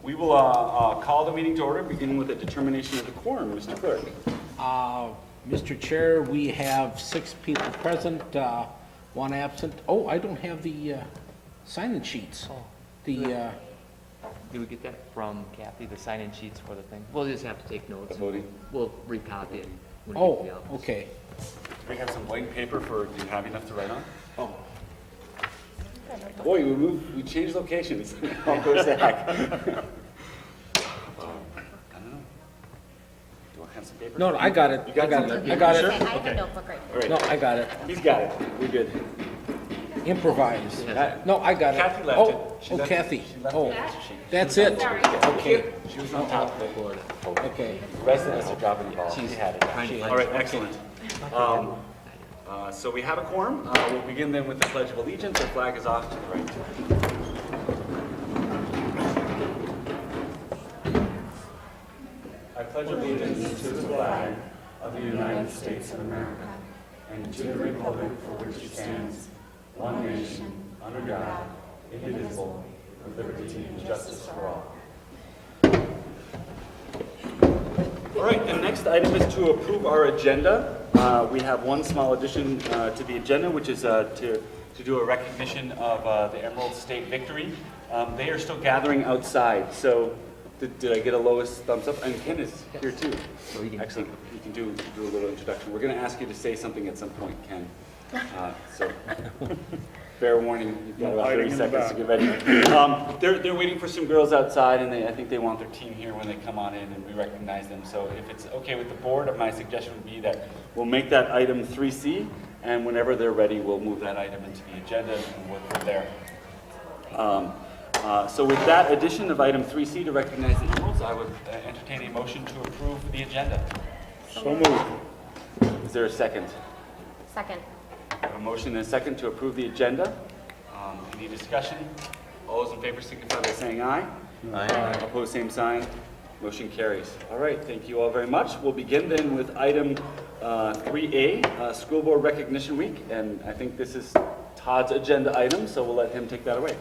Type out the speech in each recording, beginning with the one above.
We will call the meeting to order, beginning with a determination of the quorum. Mr. Clerk. Mr. Chair, we have 6 people present, 1 absent. Oh, I don't have the sign-in sheets. The, Do we get that from Kathy, the sign-in sheets for the thing? We'll just have to take notes. The voting. We'll recopy it when we get to the oh, office. okay. We have some blank paper for, do you have enough to write on? Oh, Boy, we changed locations. I'll go back. I don't know. Do I have some paper? no, I got it. You got I got some? it. I got Sure? it. I have a notebook right All right. No, I got it. He's got it. We're good. Improvise. Yes. No, I got it. Kathy left oh, it. She Oh, left Kathy. it. She left Oh, it. that's it. Okay, She was on top of the board. okay. The rest of us are dropping the ball. She's had it. trying to All right, excellent. So we have a quorum. We'll begin then with the Pledge of Allegiance. Our flag is off to the right. I pledge allegiance to the flag of the United States of America and to the republic for which it stands, one nation, under God, indivisible, with liberty and justice for all. All right, the next item is to approve our agenda. We have one small addition to the agenda, which is to do a recognition of the Emerald State victory. They are still gathering outside, so did I get a lowest thumbs up? And Ken is here too. So you can- Excellent. You can do a little introduction. We're going to ask you to say something at some point, Ken. So fair warning, you've got about 30 seconds to get ready. They're waiting for some girls outside, and I think they want their team here when they come on in, and we recognize them. So if it's okay with the board, my suggestion would be that we'll make that item 3C, and whenever they're ready, we'll move that item into the agenda and work from there. So with that addition of item 3C to recognize the Emeralds, I would entertain a motion to approve the agenda. So moved. Is there a second? Second. A motion and a second to approve the agenda. Any discussion? All those in favor signify by saying aye. Aye. Opposed, same sign. Motion carries. All right, thank you all very much. We'll begin then with item 3A, School Board Recognition Week, and I think this is Todd's agenda item, so we'll let him take that away.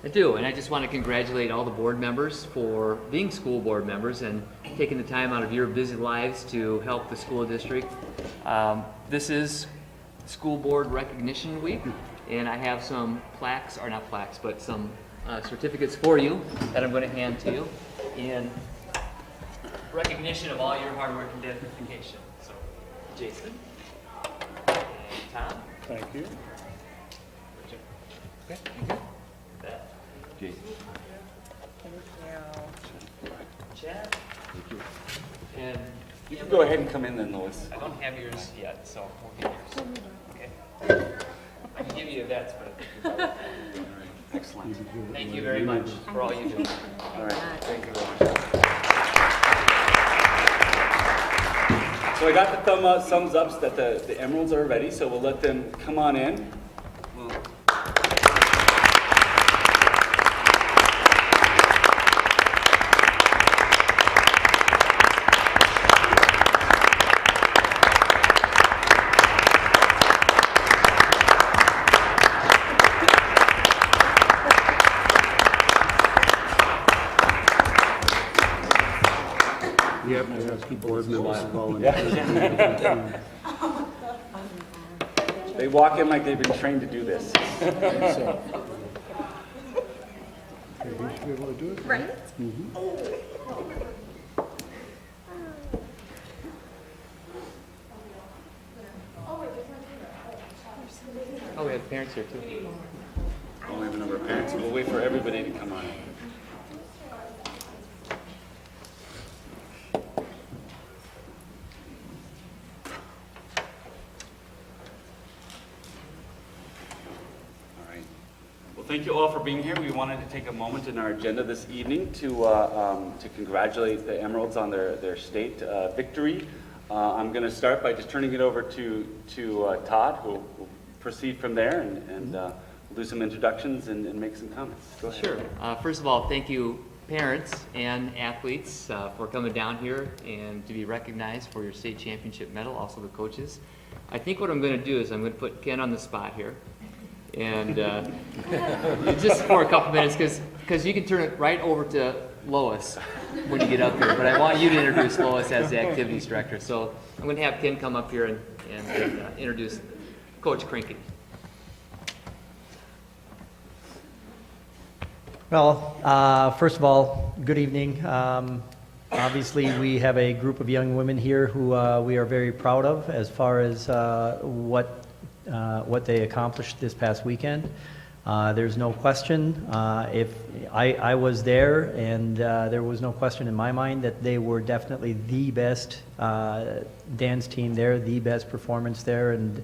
I do, and I just want to congratulate all the board members for being school board members and taking the time out of your busy lives to help the school district. This is School Board Recognition Week, and I have some plaques, or not plaques, but some certificates for you that I'm going to hand to you in recognition of all your hard work and dedication. So, Jason and Tom. Thank you. Okay. That. Jason. Chad. And You can go ahead and come in then, Lois. I don't have yours yet, so we'll get yours. Okay. I can give you that, but Excellent. thank you very much for all you do. All right, thank you very much. So I got the thumbs ups that the Emeralds are ready, so we'll let them come on in. Yep, I have board members volunteer. They walk in like they've been trained to do this. So, Okay, you should be able to do it. Right? Oh, we have parents here too. Oh, we have a number of parents. We'll wait for everybody to come on in. All right. Well, thank you all for being here. We wanted to take a moment in our agenda this evening to congratulate the Emeralds on their state victory. I'm going to start by just turning it over to Todd, who will proceed from there, and we'll do some introductions and make some comments. Go ahead. Sure. First of all, thank you, parents and athletes, for coming down here and to be recognized for your state championship medal, also the coaches. I think what I'm going to do is I'm going to put Ken on the spot here. And just for a couple minutes, because you can turn it right over to Lois when you get up here, but I want you to introduce Lois as the activities director. So I'm going to have Ken come up here and introduce Coach Krinky. Well, first of all, good evening. Obviously, we have a group of young women here who we are very proud of as far as what they accomplished this past weekend. There's no question, if I was there, and there was no question in my mind that they were definitely the best dance team there, the best performance there, and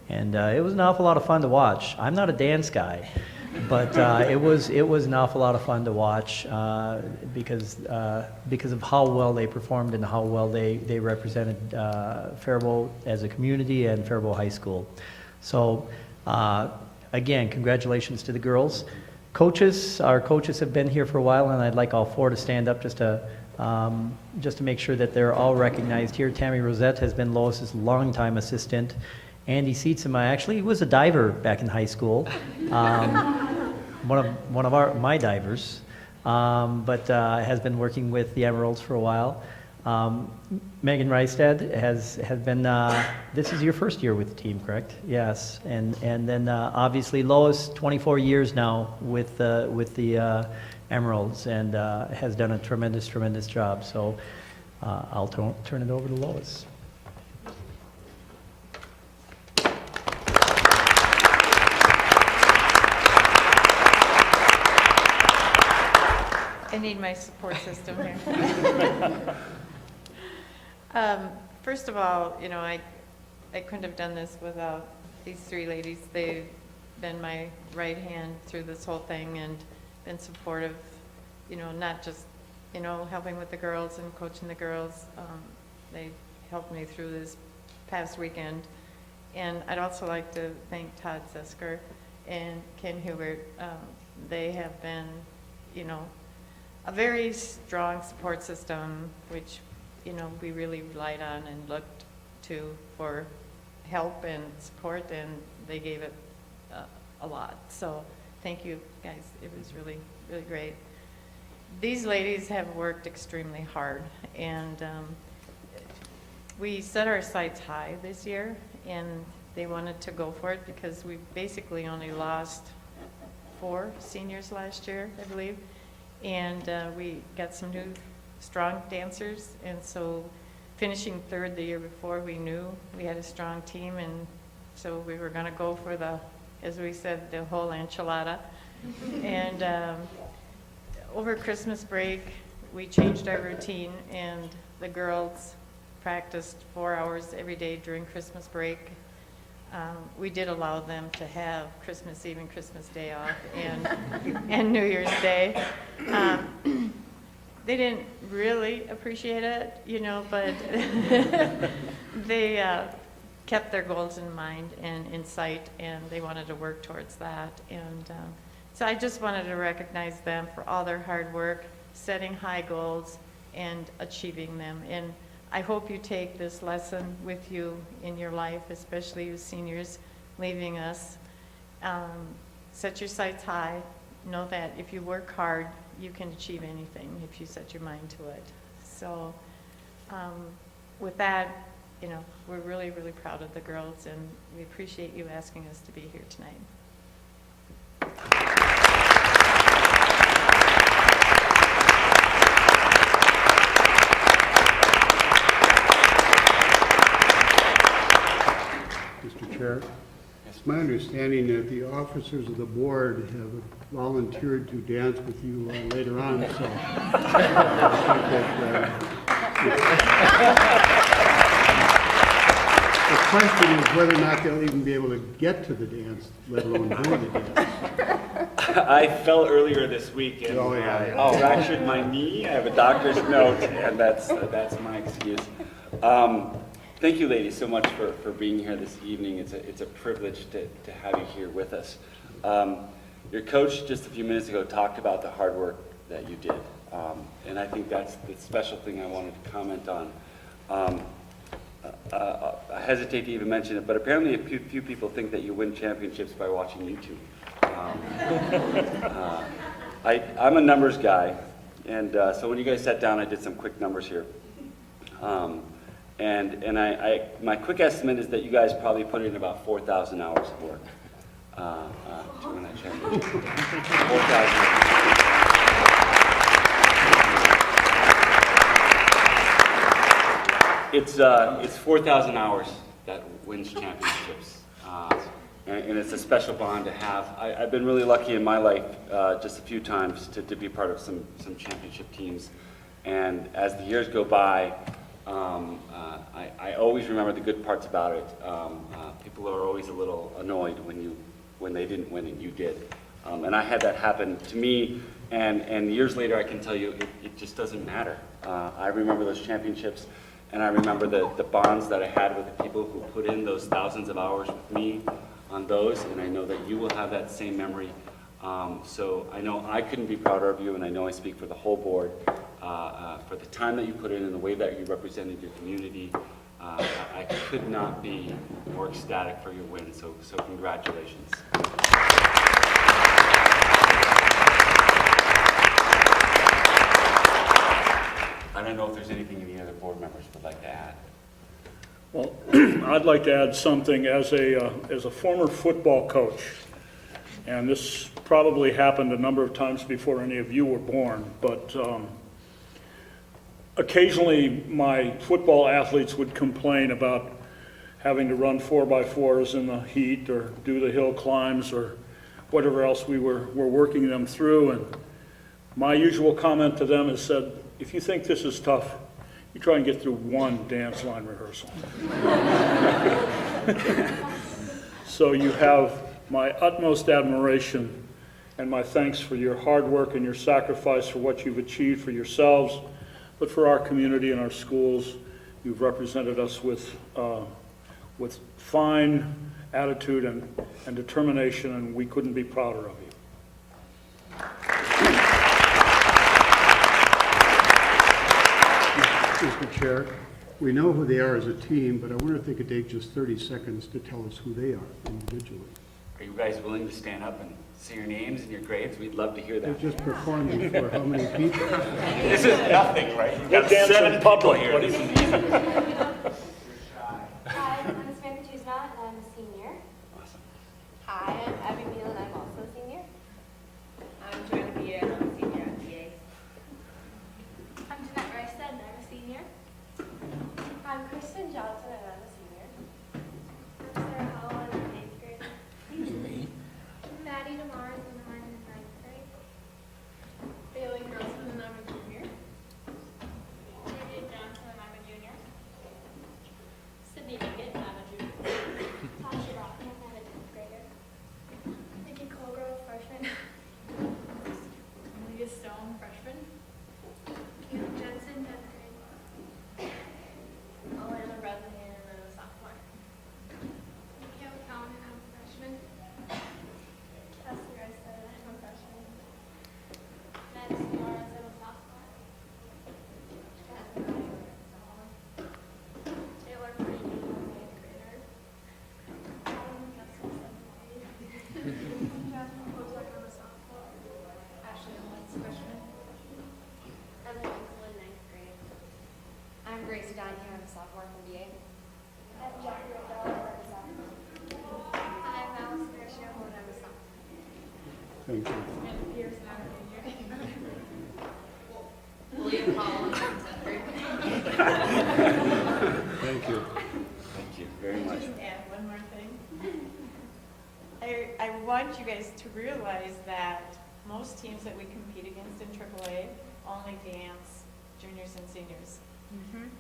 it was an awful lot of fun to watch. I'm not a dance guy, but it was an awful lot of fun to watch because of how well they performed and how well they represented Faribault as a community and Faribault High School. So. Again, congratulations to the girls. Our coaches have been here for a while, and I'd like all four to stand up just to make sure that they're all recognized here. Tammy Rosette has been Lois's longtime assistant. Andy Seatsema actually was a diver back in high school, one of my divers, but has been working with the Emeralds for a while. Megan Reistad has been, this is your first year with the team, correct? Yes, and then obviously Lois, 24 years now with the Emeralds, and has done a tremendous job. So I'll turn it over to Lois. I need my support system here. First of all, you know, I couldn't have done this without these three ladies. They've been my right hand through this whole thing and been supportive, you know, not just, you know, helping with the girls and coaching the girls. They helped me through this past weekend. And I'd also like to thank Todd Sesker and Ken Hubert. They have been, you know, a very strong support system, which, you know, we really relied on and looked to for help and support, and they gave it a lot. So thank you, guys. It was really, really great. These ladies have worked extremely hard, and we set our sights high this year, and they wanted to go for it because we basically only lost 4 seniors last year, I believe. And we got some new strong dancers, and so finishing 3rd the year before, we knew we had a strong team, and so we were going to go for the, as we said, the whole enchilada. And over Christmas break, we changed our routine, and the girls practiced 4 hours every day during Christmas break. We did allow them to have Christmas Eve and Christmas Day off, and New Year's Day. They didn't really appreciate it, you know, but they kept their goals in mind and in sight, and they wanted to work towards that. And so I just wanted to recognize them for all their hard work, setting high goals and achieving them. And I hope you take this lesson with you in your life, especially you seniors leaving us. Set your sights high. Know that if you work hard, you can achieve anything if you set your mind to it. So with that, you know, we're really, really proud of the girls, and we appreciate you asking us to be here tonight. Mr. Chair, it's my understanding that the officers of the board have volunteered to dance with you later on, so the question is whether or not they'll even be able to get to the dance, let alone do the dance. I fell earlier this week and Oh, yeah. I fractured my knee. I have a doctor's note, and that's my excuse. Thank you, ladies, so much for being here this evening. It's a privilege to have you here with us. Your coach just a few minutes ago talked about the hard work that you did, and I think that's the special thing I wanted to comment on. I hesitate to even mention it, but apparently a few people think that you win championships by watching YouTube. I'm a numbers guy, And so when you guys sat down, I did some quick numbers here. And my quick estimate is that you guys probably put in about 4,000 hours of work to win that championship. 4,000. It's 4,000 hours that wins championships. And it's a special bond to have. I've been really lucky in my life just a few times to be part of some championship teams. And as the years go by, I always remember the good parts about it. People are always a little annoyed when they didn't win and you did. And I had that happen to me, and years later I can tell you it just doesn't matter. I remember those championships, and I remember the bonds that I had with the people who put in those thousands of hours with me on those, and I know that you will have that same memory. So I know I couldn't be prouder of you, and I know I speak for the whole board, for the time that you put in and the way that you represented your community. I could not be more ecstatic for your win, so congratulations. I don't know if there's anything any other board members would like to add. Well, I'd like to add something as a former football coach, and this probably happened a number of times before any of you were born, but occasionally my football athletes would complain about having to run 4x4s in the heat or do the hill climbs or whatever else we were working them through, and my usual comment to them is said, if you think this is tough, you try and get through one dance line rehearsal. So you have my utmost admiration and my thanks for your hard work and your sacrifice for what you've achieved for yourselves, but for our community and our schools. You've represented us with fine attitude and determination, and we couldn't be prouder of you. Mr. Chair, we know who they are as a team, but I wonder if they could take just 30 seconds to tell us who they are individually. Are you guys willing to stand up and say your names and your grades? We'd love to hear They're that. just performing for how many people? This is nothing, right? You've We'll got dance 7 in people public. here. What This is is easy. Hi, I'm Samantha Tuzna, and I'm a senior. Awesome. Hi, I'm Abby Neal, and I'm also a senior. I'm Joanna Bia, and I'm a senior at PA. I'm Jeanette Reisted, and I'm a senior. I'm Kristen Johnson, and I'm a senior. I'm Sarah Howell, and I'm in 8th grade. Me? Maddie DeMars, and I'm in 9th grade. Bailey Grossman, and I'm a junior. Judy Johnson, and I'm a junior. Sydney Biggett, and I'm a junior. Tasha Rockman, and I'm a 10th grader. Nikki Colgrove, freshman. Leah Stone, freshman. Cam Jensen, 10th grade. Alana Bradley, and I'm a sophomore. Mikhail Cowan, and I'm a freshman. Cassie Reisted, and I'm a freshman. Nancy Morris, and I'm a sophomore. Taylor Green, and I'm an 8th grader. Kessel, 7th grade. Jasmine Kozak, I'm a sophomore. Ashley Owens, freshman. Emily Winkle in 9th grade. I'm Grace Donahue, I'm a sophomore from BA. I'm Jackie Riddell, and I'm a sophomore. I'm Alice Garcia, and I'm a sophomore. Thank you. And Pierce, and I'm a junior. William Powell, and I'm 10th grade. Thank you. Thank you very much. Just add one more thing. I want you guys to realize that most teams that we compete against in AAA only dance juniors and seniors.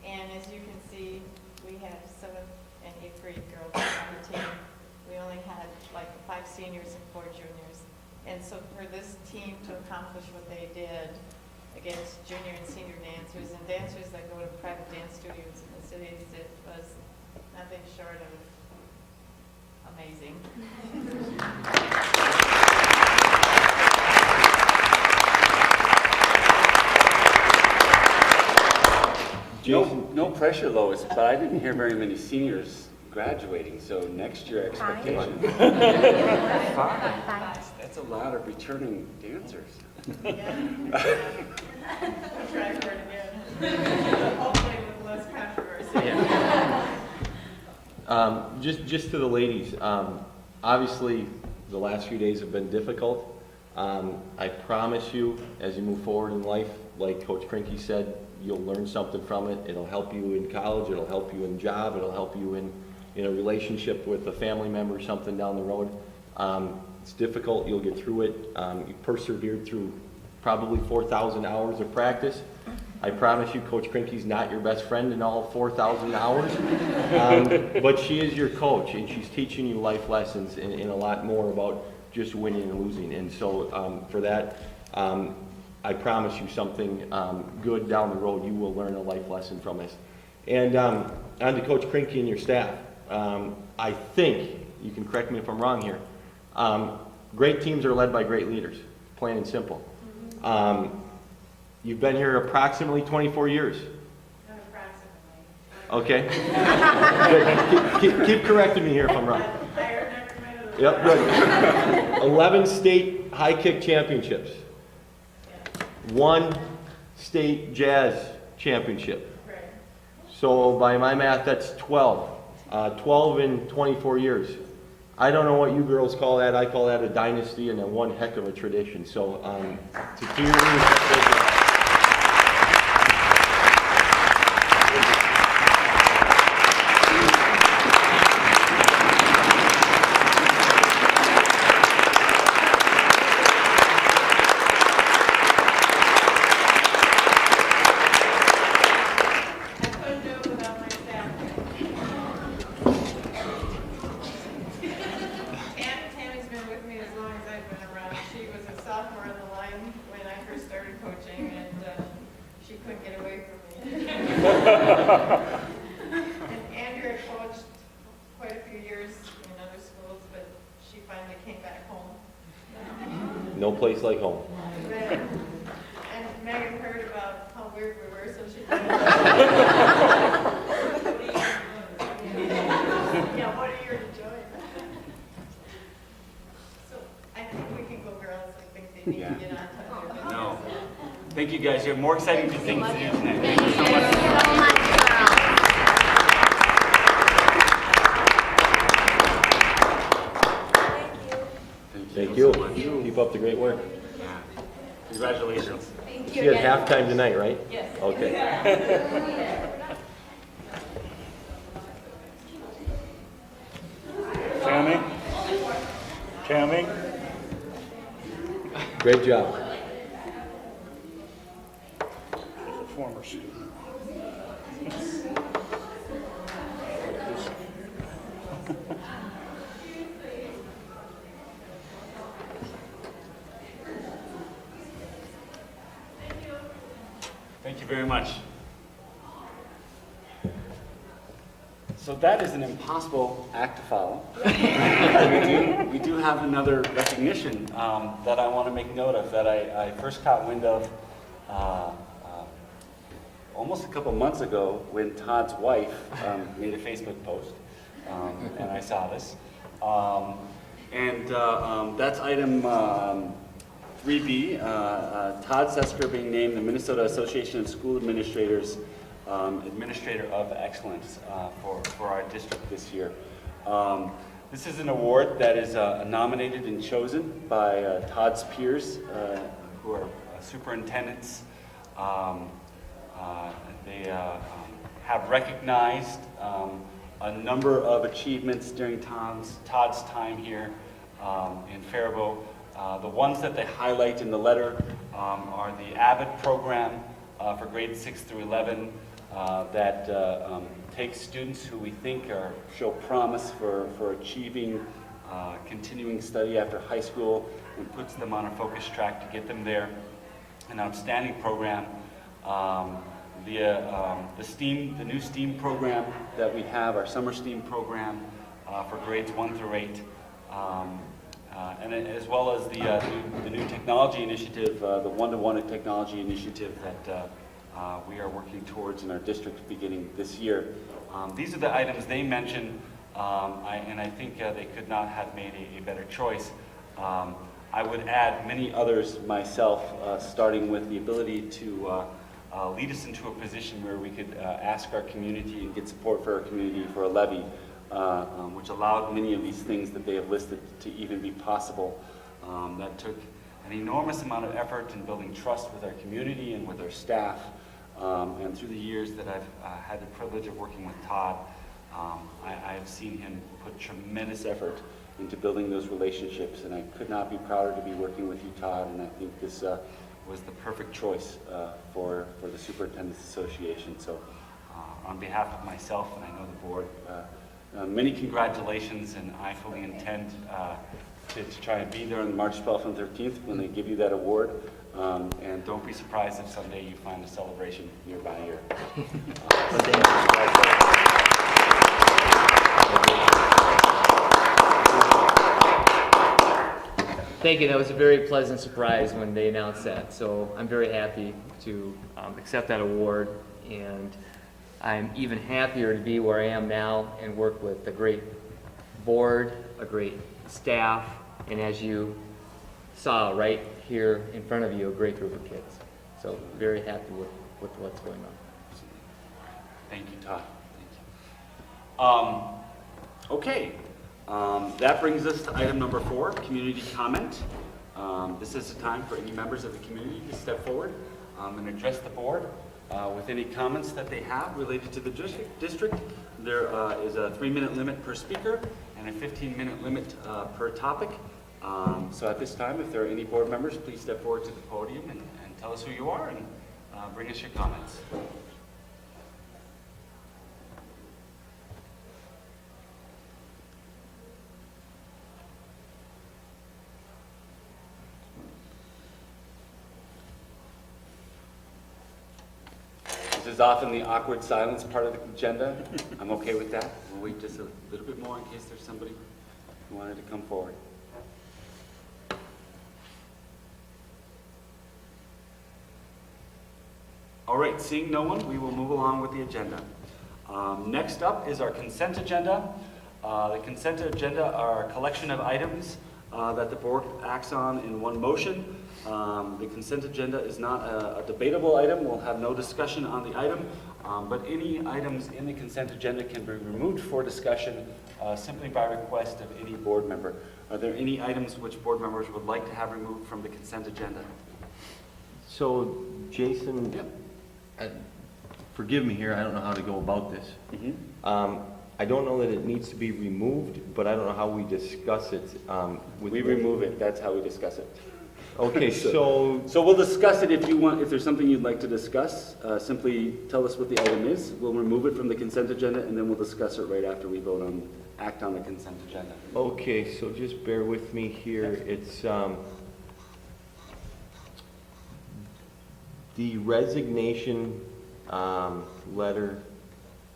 And as you can see, we had 7th and 8th grade girls on the team. We only had like 5 seniors and 4 juniors. And so for this team to accomplish what they did against junior and senior dancers and dancers that go to private dance studios in the cities, it was nothing short of amazing. No pressure, Lois, but I didn't hear very many seniors graduating, so next year expectations. 5. That's a lot of returning dancers. We'll try for it again. Hopefully with less controversy. Just to the ladies, obviously, the last few days have been difficult. I promise you, as you move forward in life, like Coach Krinke said, you'll learn something from it. It'll help you in college, it'll help you in job, it'll help you in a relationship with a family member, something down the road. It's difficult, you'll get through it. You persevered through probably 4,000 hours of practice. I promise you, Coach Krinke's not your best friend in all 4,000 hours, but she is your coach, and she's teaching you life lessons and a lot more about just winning and losing. And so for that, I promise you something good down the road. You will learn a life lesson from this. And on to Coach Krinke and your staff. I think, you can correct me if I'm wrong here, great teams are led by great leaders, plain and simple. You've been here approximately 24 years. Not approximately. Okay. keep correcting me here if I'm wrong. Yep, good. 11 state high kick championships. 1 state jazz championship. Right. So by my math, that's 12. 12 in 24 years. I don't know what you girls call that. I call that a dynasty and one heck of a tradition. So to you, And Andrea coached quite a few years in other schools, but she finally came back home. no place like home. And Megan heard about how weird we were, so she yeah, what are you to join? So I think we can go, girls. I think they need to get on top of their business. No. Thank you, guys. You have more exciting things to do tonight. Thank you so much. Thank you. Keep up the great work. Yeah. Congratulations. Thank She had halftime tonight, right? Yes. Okay. Tammy? Great job. She's a former student. Thank you very much. So that is an impossible act to follow. we do have another recognition that I want to make note of that I first caught wind of almost a couple months ago when Todd's wife made a Facebook post, and I saw this. That's item 3B, Todd Sesker being named the Minnesota Association of School Administrators Administrator of Excellence for our district this year. This is an award that is nominated and chosen by Todd's peers, who are superintendents. They have recognized a number of achievements during Todd's time here in Faribault. The ones that they highlight in the letter are the AVID program for grades 6 through 11 that takes students who we think show promise for achieving continuing study after high school and puts them on a focus track to get them there. An outstanding program. The new STEAM program that we have, our summer STEAM program for grades 1 through 8. And as well as the new technology initiative, the one-to-one technology initiative that we are working towards in our district beginning this year. These are the items they mentioned, and I think they could not have made a better choice. I would add many others myself, starting with the ability to lead us into a position where we could ask our community and get support for our community for a levy, which allowed many of these things that they have listed to even be possible. That took an enormous amount of effort in building trust with our community and with our staff. And through the years that I've had the privilege of working with Todd, I have seen him put tremendous effort into building those relationships, and I could not be prouder to be working with you, Todd, and I think this was the perfect choice for the Superintendent's Association. So on behalf of myself and I know the board, many congratulations, and I fully intend to try and be there on March 12th and 13th when they give you that award. And don't be surprised if someday you find a celebration nearby here. Thank you. That was a very pleasant surprise when they announced that. So I'm very happy to accept that award, and I'm even happier to be where I am now and work with a great board, a great staff, and as you saw right here in front of you, a great group of kids. So very happy with what's going on. Thank you, Todd. Thank you. Okay. That brings us to item number 4, community comment. This is the time for any members of the community to step forward and address the board with any comments that they have related to the district. There is a 3-minute limit per speaker and a 15-minute limit per topic. So at this time, if there are any board members, please step forward to the podium and tell us who you are and bring us your comments. This is often the awkward silence part of the agenda. I'm okay with that. We'll wait just a little bit more in case there's somebody who wanted to come forward. All right, seeing no one, we will move along with the agenda. Next up is our consent agenda. The consent agenda are a collection of items that the board acts on in one motion. The consent agenda is not a debatable item. We'll have no discussion on the item, but any items in the consent agenda can be removed for discussion simply by request of any board member. Are there any items which board members would like to have removed from the consent agenda? So, Jason, Yep. Forgive me here, I don't know how to go about this. Mm-hmm. I don't know that it needs to be removed, but I don't know how we discuss it. We remove it. That's how we discuss it. Okay, so So we'll discuss it if you want. If there's something you'd like to discuss, simply tell us what the item is. We'll remove it from the consent agenda, and then we'll discuss it right after we act on the consent agenda. okay, so just bear with me here. It's the resignation letter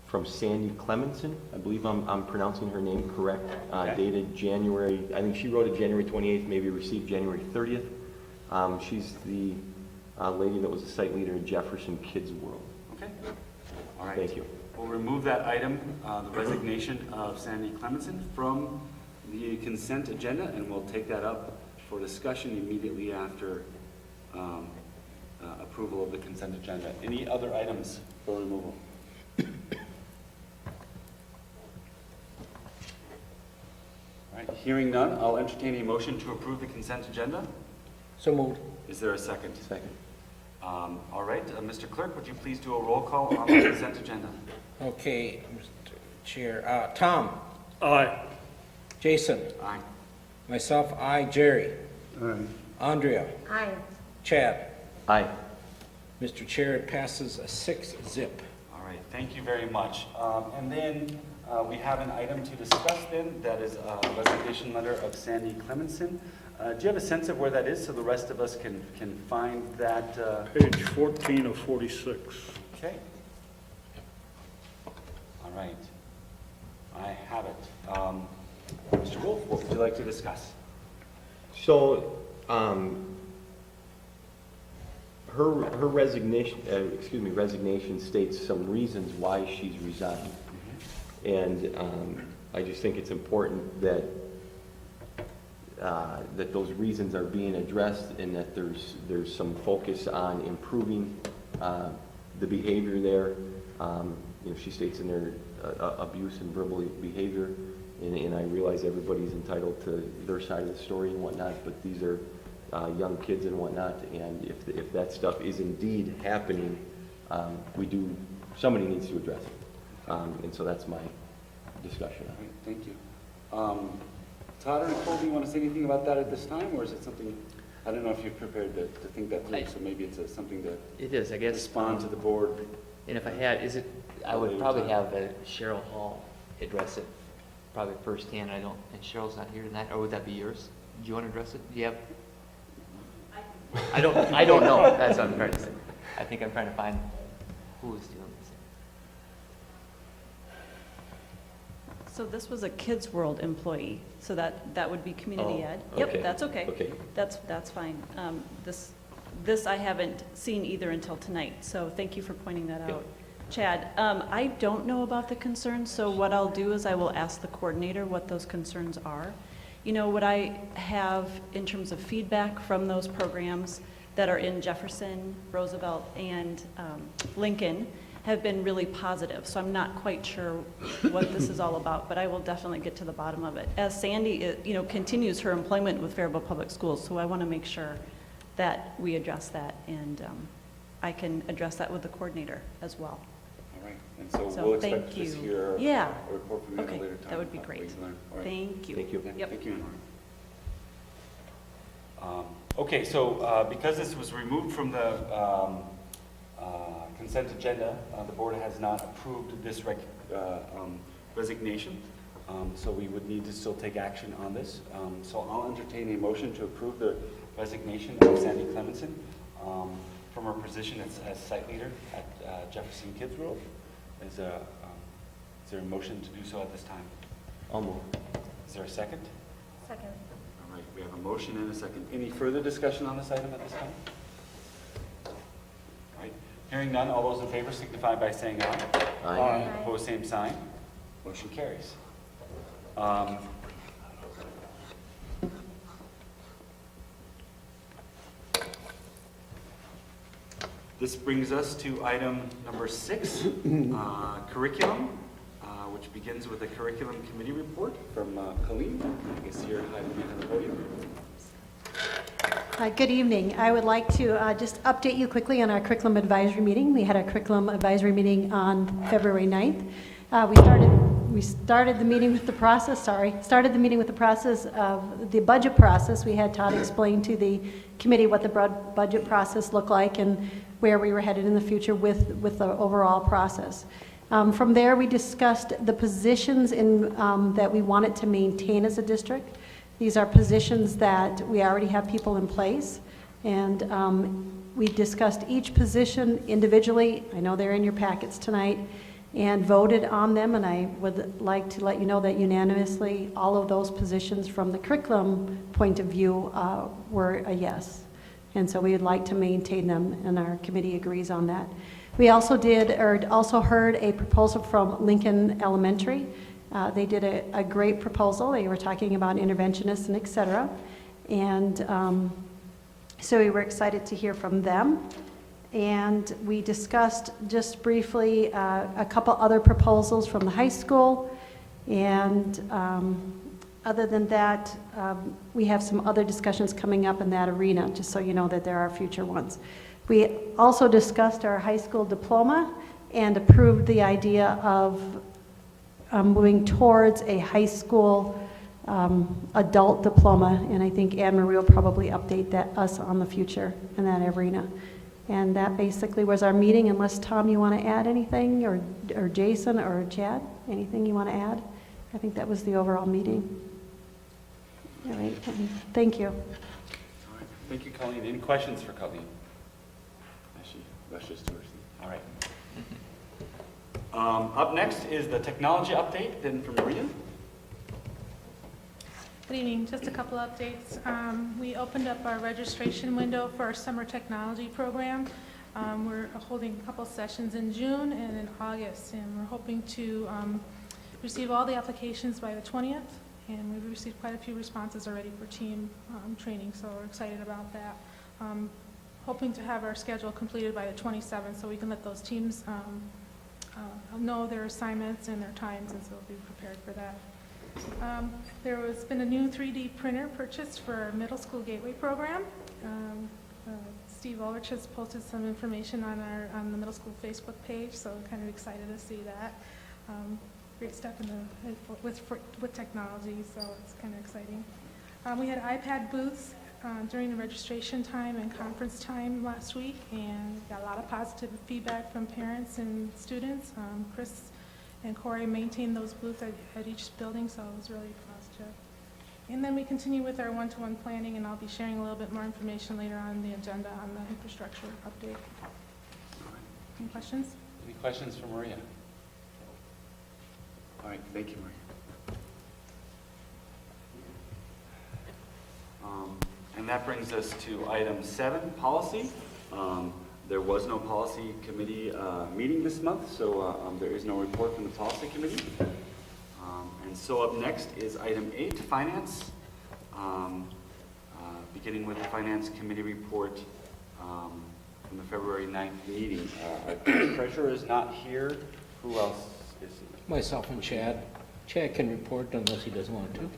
from Sandy Clemenson. I believe I'm pronouncing her name correct. Okay. Dated January, I think she wrote it January 28th, maybe received January 30th. She's the lady that was the site leader in Jefferson Kids World. Okay. All right. Thank you. We'll remove that item, the resignation of Sandy Clemenson, from the consent agenda, and we'll take that up for discussion immediately after approval of the consent agenda. Any other items for removal? All right, hearing none, I'll entertain a motion to approve the consent agenda. So moved. Is there a second? Second. All right, Mr. Clerk, would you please do a roll call on the consent agenda? Okay, Mr. Chair. Tom? Aye. Jason? Aye. Myself, aye. Jerry? Aye. Andrea? Aye. Chad? Aye. Mr. Chair, it passes a 6-zip. All right, thank you very much. And then we have an item to discuss then, that is a resignation letter of Sandy Clemenson. Do you have a sense of where that is so the rest of us can find that? Page 14 of 46. Okay. All right. I have it. Mr. Wolf, what would you like to discuss? So, her resignation, resignation states some reasons why she's resigned. And I just think it's important that that those reasons are being addressed and that there's some focus on improving the behavior there. You know, she states in there abuse and verbal behavior, and I realize everybody's entitled to their side of the story and whatnot, but these are young kids and whatnot, and if that stuff is indeed happening, somebody needs to address it. And so that's my discussion. All right, thank you. Todd or Nicole, do you want to say anything about that at this time, or is it something, I don't know if you're prepared to think that through, so maybe it's something to It is, I guess. respond to the board. And if I had, I would probably have Cheryl Hall address it, probably firsthand. And Cheryl's not here tonight, or would that be yours? Do you want to address it? Do you have? I don't know. That's what I'm trying to say. I think I'm trying to find who is doing this. So this was a Kids World employee, so that would be community ed. okay. Yep, that's okay. Okay. That's fine. This I haven't seen either until tonight, so thank you for pointing that Okay. out. Chad, I don't know about the concerns, so what I'll do is I will ask the coordinator what those concerns are. You know, what I have in terms of feedback from those programs that are in Jefferson, Roosevelt, and Lincoln have been really positive, so I'm not quite sure what this is all about, but I will definitely get to the bottom of it. As Sandy, continues her employment with Faribault Public Schools, so I want to make sure that we address that, and I can address that with the coordinator as well. All right, and so So, we'll expect thank to you. hear Yeah. a report from you at a Okay, later time. that would be about what great. you learned. All right. Thank you. Thank you. Yep. Thank you, Anne. Okay, so because this was removed from the consent agenda, the board has not approved this resignation, so we would need to still take action on this. So I'll entertain a motion to approve the resignation of Sandy Clemenson from her position as site leader at Jefferson Kids World. Is there a motion to do so at this time? I'll move. Is there a second? Second. All right, we have a motion and a second. Any further discussion on this item at this time? All right, hearing none, all those in favor signify by saying aye. Aye. Opposed, same sign. Motion carries. This brings us to item number 6, curriculum, which begins with a curriculum committee report from Colleen. I guess you're hiding behind the podium. Good evening. I would like to just update you quickly on our curriculum advisory meeting. We had a curriculum advisory meeting on February 9th. We started the meeting with the process, of the budget process. We had Todd explain to the committee what the budget process looked like and where we were headed in the future with the overall process. From there, we discussed the positions that we wanted to maintain as a district. These are positions that we already have people in place, and we discussed each position individually. I know they're in your packets tonight, and voted on them, and I would like to let you know that unanimously all of those positions from the curriculum point of view were a yes. And so we would like to maintain them, and our committee agrees on that. We also heard a proposal from Lincoln Elementary. They did a great proposal. They were talking about interventionists and et cetera. And so we were excited to hear from them. And we discussed just briefly a couple other proposals from the high school. And other than that, we have some other discussions coming up in that arena, just so you know that there are future ones. We also discussed our high school diploma and approved the idea of moving towards a high school adult diploma, and I think Anne Marie will probably update us on the future in that arena. And that basically was our meeting, unless, Tom, you want to add anything, or Jason, or Chad, anything you want to add? I think that was the overall meeting. All right, thank you. All right, thank you, Colleen. Any questions for Colleen? She rushes to her seat. All right. Up next is the technology update, then from Maria. Good evening. Just a couple updates. We opened up our registration window for our summer technology program. We're holding a couple sessions in June and in August, and we're hoping to receive all the applications by the 20th and we've received quite a few responses already for team training, so we're excited about that. Hoping to have our schedule completed by the 27th, so we can let those teams know their assignments and their times, and so we'll be prepared for that. There has been a new 3D printer purchased for our middle school gateway program. Steve Ulrich has posted some information on the middle school Facebook page, so I'm kind of excited to see that. Great stuff with technology, so it's kind of exciting. We had iPad booths during the registration time and conference time last week, and got a lot of positive feedback from parents and students. Chris and Corey maintained those booths at each building, so it was really positive. And then we continue with our one-to-one planning, and I'll be sharing a little bit more information later on in the agenda on the infrastructure update. Any questions? Any questions for Maria? All right, thank you, Maria. And that brings us to item 7, policy. There was no policy committee meeting this month, so there is no report from the policy committee. And so up next is item 8, finance. Beginning with the finance committee report from the February 9th meeting. Our treasurer is not here. Who else is here? Myself and Chad. Chad can report unless he doesn't want to,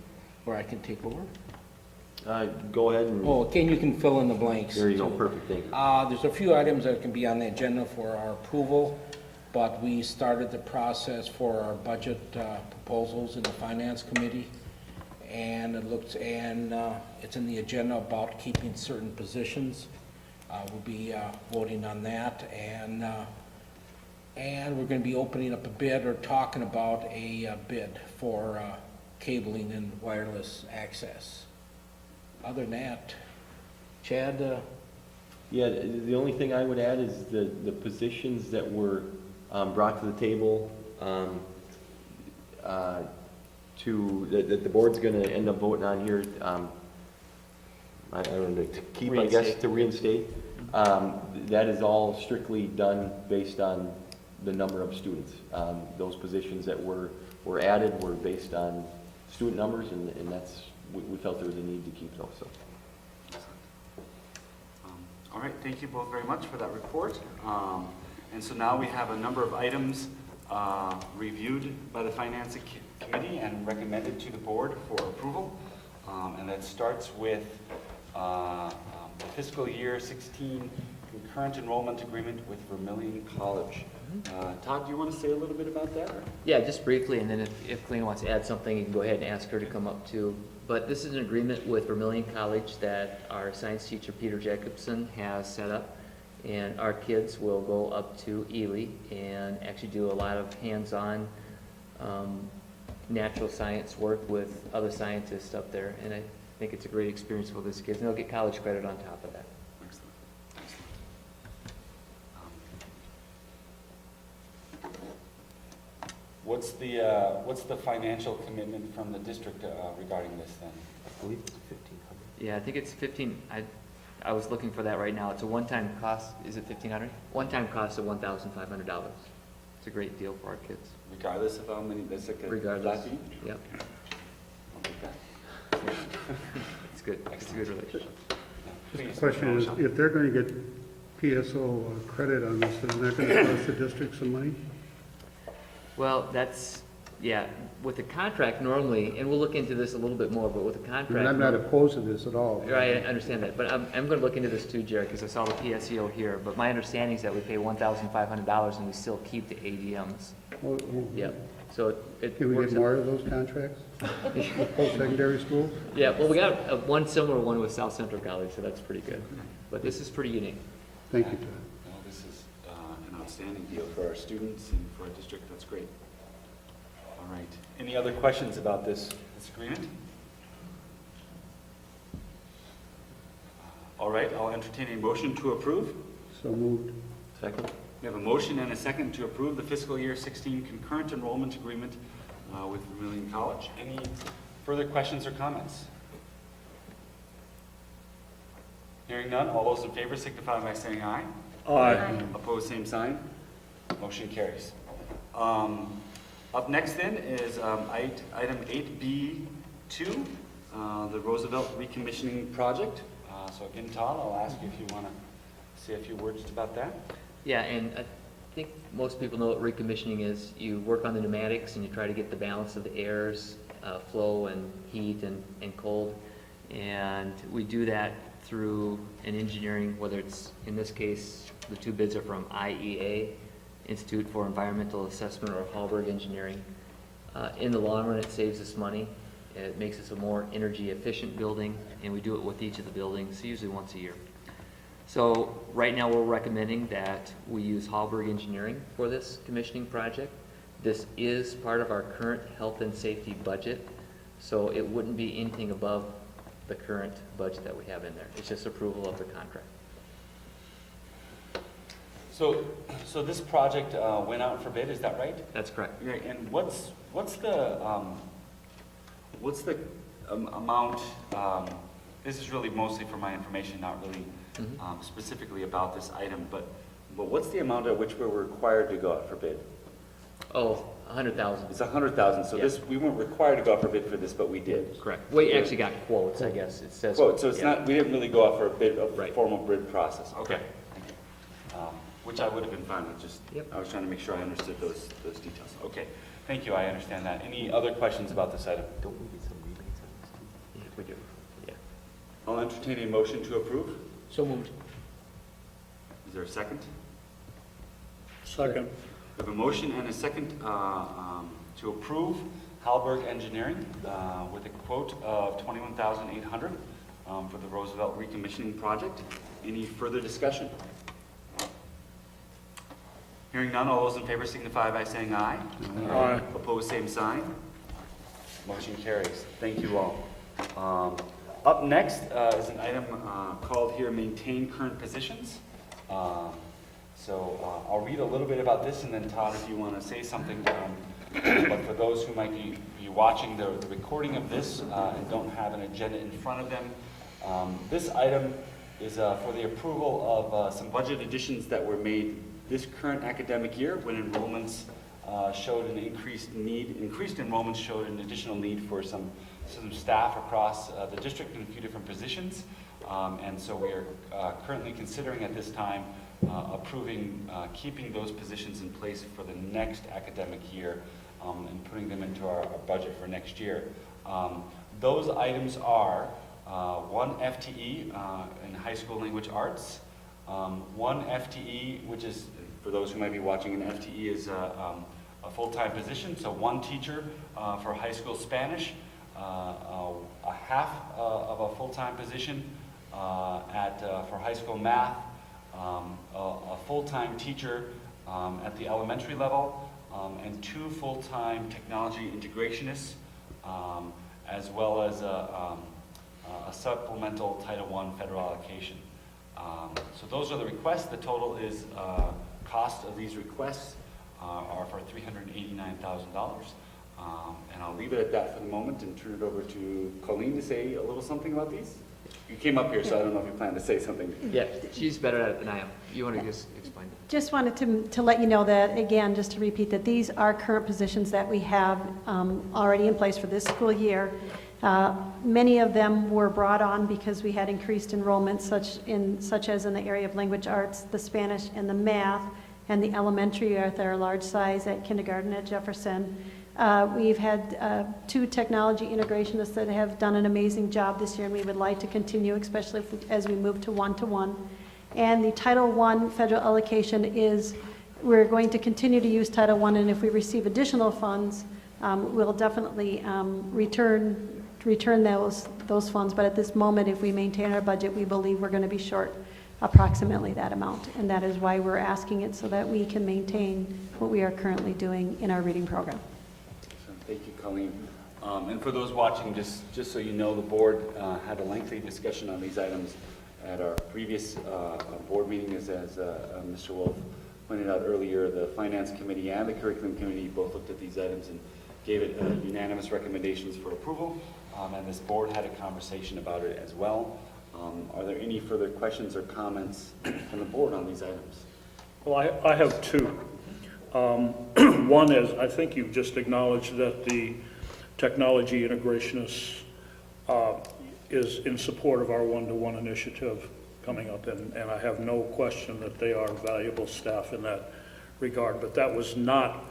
or I can take over. Go ahead and... Oh, you can fill in the blanks. There you go, too. perfect, thank you. There's a few items that can be on the agenda for our approval, but we started the process for our budget proposals in the finance committee, and it's in the agenda about keeping certain positions. We'll be voting on that, and we're going to be opening up a bid or talking about a bid for cabling and wireless access. Other than that, Chad? Yeah, the only thing I would add is the positions that were brought to the table that the board's going to end up voting on here. I don't know, to keep, I guess, to reinstate. That is all strictly done based on the number of students. Those positions that were added were based on student numbers, and that's, we felt there was a need to keep those. So. All right, thank you both very much for that report. And so now we have a number of items reviewed by the Finance Committee and recommended to the board for approval. And that starts with the fiscal year 16 concurrent enrollment agreement with Vermillion College. Todd, do you want to say a little bit about that? Or? Yeah, just briefly, and then if Clena wants to add something, you can go ahead and ask her to come up too. But this is an agreement with Vermillion College that our science teacher, Peter Jacobson, has set up. And our kids will go up to Ely and actually do a lot of hands-on natural science work with other scientists up there. And I think it's a great experience for those kids. And they'll get college credit on top of that. Excellent. Excellent. What's the financial commitment from the district regarding this then? I believe it's 1,500. Yeah, I think it's 15. I was looking for that right now. It's a one-time cost. Is it 1,500? One-time cost of $1,500. It's a great deal for our kids. Regardless of how many, that's like a Regardless. flat fee? Yep. I'll take that. It's good. It's a good relationship. Please, The question is, Sean. if they're going to get PSO credit on this, isn't that going to cost the district some money? Well, that's, yeah, with the contract normally, and we'll look into this a little bit more, but with the contract. And I'm not opposed to this at all. Right, I understand that, but I'm going to look into this too, Jared, because I saw the PSEO here, but my understanding is that we pay $1,500 and we still keep the ADMs. Oh, Yep, so it Can we works get out. more of those contracts? With post-secondary schools? Yeah, well, we got one similar one with South Central College, so that's pretty good, but this is pretty unique. Thank you, Todd. Well, this is an outstanding deal for our students and for our district. That's great. All right. Any other questions about this agreement? All right, I'll entertain a motion to approve. So moved. Second? We have a motion and a second to approve the fiscal year 16 concurrent enrollment agreement with Vermillion College. Any further questions or comments? Hearing none, all those in favor signify by saying aye. Aye. Opposed, same sign. Motion carries. Up next then is item 8B, 2, the Roosevelt Recommissioning Project. So again, Todd, I'll ask you if you want to say a few words about that. Yeah, and I think most people know what recommissioning is. You work on the pneumatics and you try to get the balance of the airs, flow and heat and cold. And we do that through an engineering, whether it's, in this case, the 2 bids are from IEA, Institute for Environmental Assessment, or Hallberg Engineering. In the long run, it saves us money. It makes us a more energy efficient building, and we do it with each of the buildings, usually once a year. So right now, we're recommending that we use Hallberg Engineering for this commissioning project. This is part of our current health and safety budget, so it wouldn't be anything above the current budget that we have in there. It's just approval of the contract. So this project went out for bid, is that right? That's correct. Yeah, and what's the amount? This is really mostly for my information, not really specifically about this item. But what's the amount at which we're required to go out for bid? Oh, 100,000. It's 100,000. So Yeah. this, we weren't required to go out for bid for this, but we did. Correct. We actually got quotes, I guess. It says. Quote. So it's yeah. not. We didn't really go out for a bid, a Right. formal bid process. Okay. Correct. Which I would have been fine with. Just Yep. I was trying to make sure I understood those details. Okay. Thank you. I understand that. Any other questions about this item? Don't we get some rebates on this too? Yeah, we do. Yeah. I'll entertain a motion to approve. So moved. Is there a second? Second. We have a motion and a second to approve Hallberg Engineering with a quote of $21,800 for the Roosevelt Recommissioning Project. Any further discussion? Hearing none, all those in favor signify by saying aye. Aye. Opposed, same sign. Motion carries. Thank you all. Up next is an item called here maintain current positions. So I'll read a little bit about this, and then Todd, if you want to say something. But for those who might be watching the recording of this and don't have an agenda in front of them, this item is for the approval of some budget additions that were made this current academic year when enrollments showed an increased enrollments showed an additional need for some staff across the district in a few different positions. And so we are currently considering at this time approving keeping those positions in place for the next academic year and putting them into our budget for next year. Those items are 1 FTE in high school language arts, 1 FTE, which is, for those who might be watching, an FTE is a full-time position, so 1 teacher for high school Spanish, a half of a full-time position for high school math, a full-time teacher at the elementary level, and 2 full-time technology integrationists, as well as a supplemental Title I federal allocation. So those are the requests. The total is cost of these requests are for $389,000. And I'll leave it at that for the moment and turn it over to Colleen to say a little something about these. You came up here, so I don't know if you plan to say something. Yeah, she's better at it than I am. You want to just explain it? Just wanted to let you know that, again, just to repeat, that these are current positions that we have already in place for this school year. Many of them were brought on because we had increased enrollment, such as in the area of language arts, the Spanish and the math, and the elementary at their large size at kindergarten at Jefferson. We've had 2 technology integrationists that have done an amazing job this year, and we would like to continue, especially as we move to one-to-one. And the Title I federal allocation is, we're going to continue to use Title I, and if we receive additional funds, we'll definitely return those funds. But at this moment, if we maintain our budget, we believe we're going to be short approximately that amount. And that is why we're asking it, so that we can maintain what we are currently doing in our reading program. Thank you, Colleen. And for those watching, just so you know, the board had a lengthy discussion on these items at our previous board meeting, as Mr. Wolf pointed out earlier. The Finance Committee and the Curriculum Committee both looked at these items and gave it unanimous recommendations for approval. And this board had a conversation about it as well. Are there any further questions or comments from the board on these items? Well, I have 2. One is, I think you've just acknowledged that the technology integrationists is in support of our one-to-one initiative coming up, and I have no question that they are valuable staff in that regard. But that was not,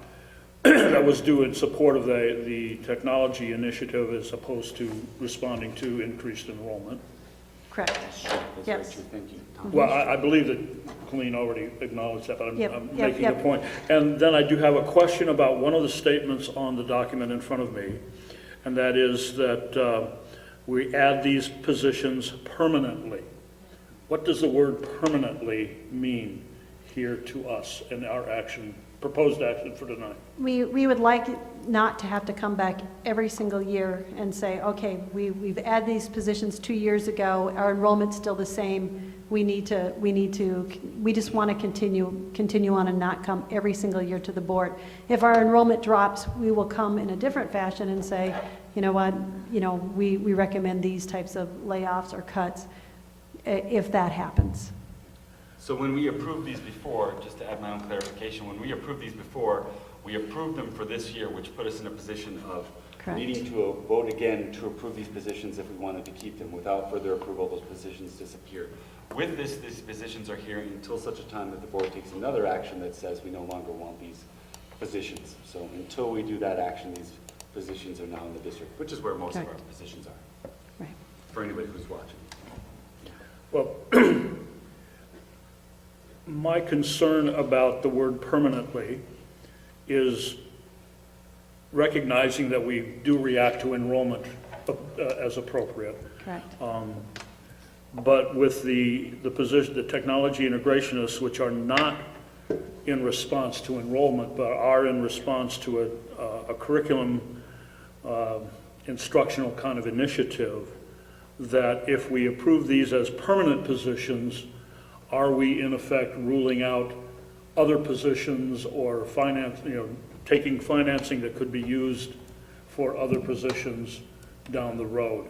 that was due in support of the technology initiative as opposed to responding to increased enrollment. Correct. That's very Yes. true, thank you, Tom. Well, I believe that Colleen already acknowledged that, but I'm Yep, making yep. a point. And then I do have a question about one of the statements on the document in front of me, and that is that we add these positions permanently. What does the word permanently mean here to us in our action, proposed action for tonight? We would like not to have to come back every single year and say, okay, we've added these positions 2 years ago, our enrollment's still the same, we just want to continue on and not come every single year to the board. If our enrollment drops, we will come in a different fashion and say, you know what, we recommend these types of layoffs or cuts if that happens. So when we approved these before, just to add my own clarification, when we approved these before, we approved them for this year, which put us in a position of Correct. needing to vote again to approve these positions if we wanted to keep them. Without further approval, those positions disappear. With this, these positions are here until such a time that the board takes another action that says we no longer want these positions. So until we do that action, these positions are now in the district, which is where most of our Correct. positions are, Right. for anybody who's watching. Well, my concern about the word permanently is recognizing that we do react to enrollment as appropriate. Correct. But with the position, the technology integrationists, which are not in response to enrollment, but are in response to a curriculum instructional kind of initiative, that if we approve these as permanent positions, are we in effect ruling out other positions or taking financing that could be used for other positions down the road?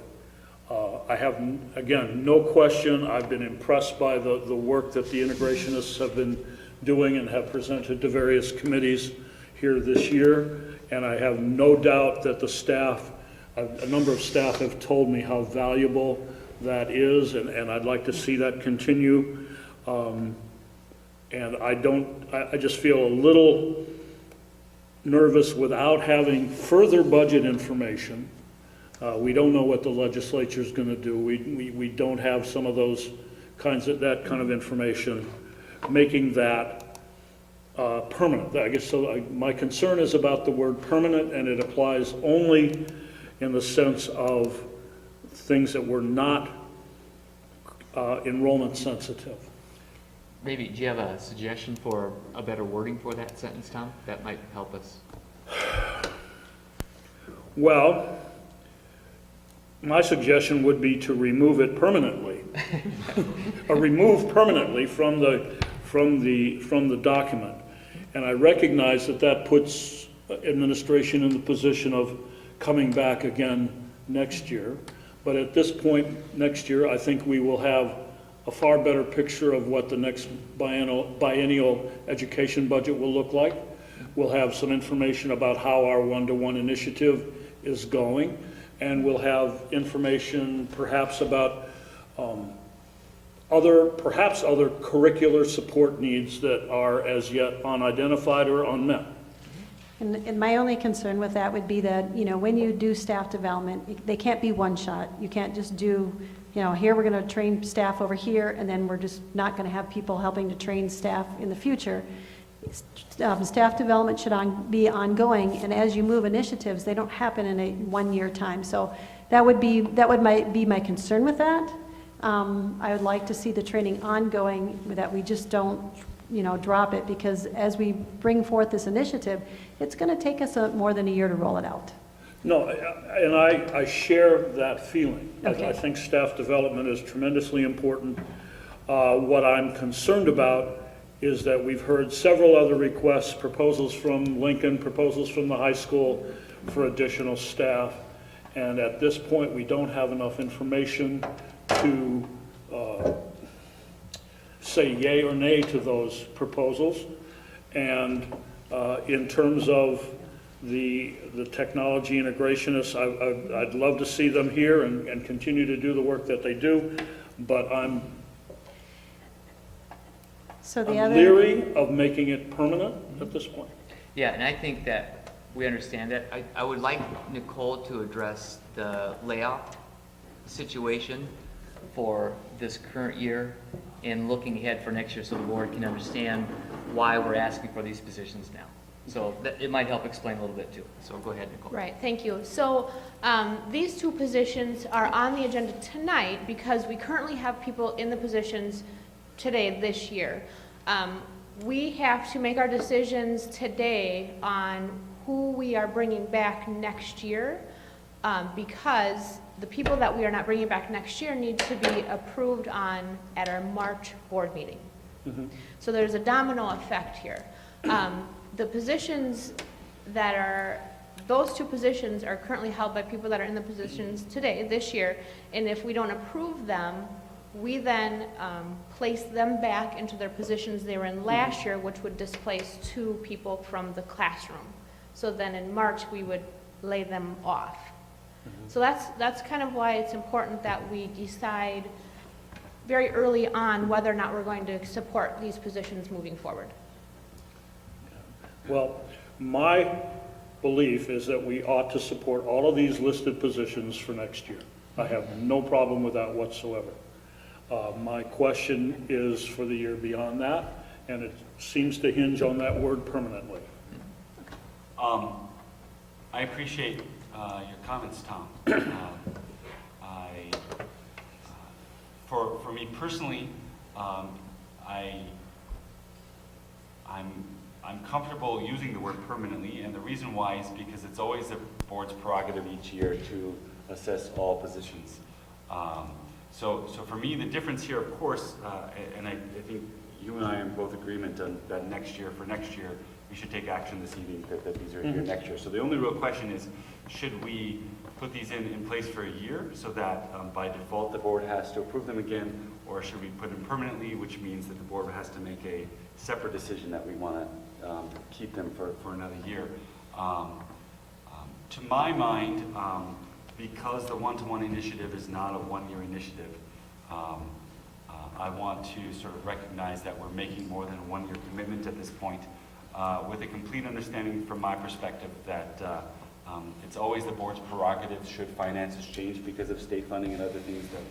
I have, again, no question, I've been impressed by the work that the integrationists have been doing and have presented to various committees here this year, and I have no doubt that the staff, a number of staff have told me how valuable that is, and I'd like to see that continue. And I just feel a little nervous without having further budget information. We don't know what the legislature's going to do. We don't have some of those that kind of information, making that permanent. I guess so. My concern is about the word permanent, and it applies only in the sense of things that were not enrollment sensitive. Maybe, do you have a suggestion for a better wording for that sentence, Tom? That might help us. Well, my suggestion would be to remove it permanently, or remove permanently from the document. And I recognize that puts administration in the position of coming back again next year. But at this point next year, I think we will have a far better picture of what the next biennial education budget will look like. We'll have some information about how our one-to-one initiative is going, and we'll have information perhaps about other curricular support needs that are as yet unidentified or unmet. And my only concern with that would be that, when you do staff development, they can't be one shot. You can't just do, here we're going to train staff over here, and then we're just not going to have people helping to train staff in the future. Staff development should be ongoing, and as you move initiatives, they don't happen in a one-year time. So that would be my concern with that. I would like to see the training ongoing, that we just don't drop it, because as we bring forth this initiative, it's going to take us more than a year to roll it out. No, and I share that feeling. Okay. I think staff development is tremendously important. What I'm concerned about is that we've heard several other requests, proposals from Lincoln, proposals from the high school for additional staff. And at this point, we don't have enough information to say yay or nay to those proposals. And in terms of the technology integrationists. I'd love to see them here and continue to do the work that they do, but I'm leery of making it permanent at this point. Yeah, and I think that we understand that. I would like Nicole to address the layoff situation for this current year and looking ahead for next year so the board can understand why we're asking for these positions now. So that, it might help explain a little bit too. So go ahead, Nicole. Right, thank you. So these two positions are on the agenda tonight because we currently have people in the positions today, this year. We have to make our decisions today on who we are bringing back next year because the people that we are not bringing back next year need to be approved on at our March board meeting. Mm-hmm. So there's a domino effect here. The positions that are, those two positions are currently held by people that are in the positions today, this year, and if we don't approve them, we then place them back into their positions they were in last year, which would displace two people from the classroom. So then in March, we would lay them off. So that's kind of why it's important that we decide very early on whether or not we're going to support these positions moving forward. Well, my belief is that we ought to support all of these listed positions for next year. I have no problem with that whatsoever. My question is for the year beyond that, and it seems to hinge on that word permanently. I appreciate your comments, Tom. For me personally, I'm comfortable using the word permanently, and the reason why is because it's always the board's prerogative each year to assess all positions. So for me, the difference here, of course, and I think you and I are in both agreement on that for next year, we should take action this evening that these are here next year. So the only real question is, should we put these in place for a year so that by default the board has to approve them again, or should we put them permanently, which means that the board has to make a separate decision that we want to keep them for another year. To my mind, because the one-to-one initiative is not a one-year initiative, I want to sort of recognize that we're making more than a one-year commitment at this point, with a complete understanding from my perspective that it's always the board's prerogative should finances change because of state funding and other things that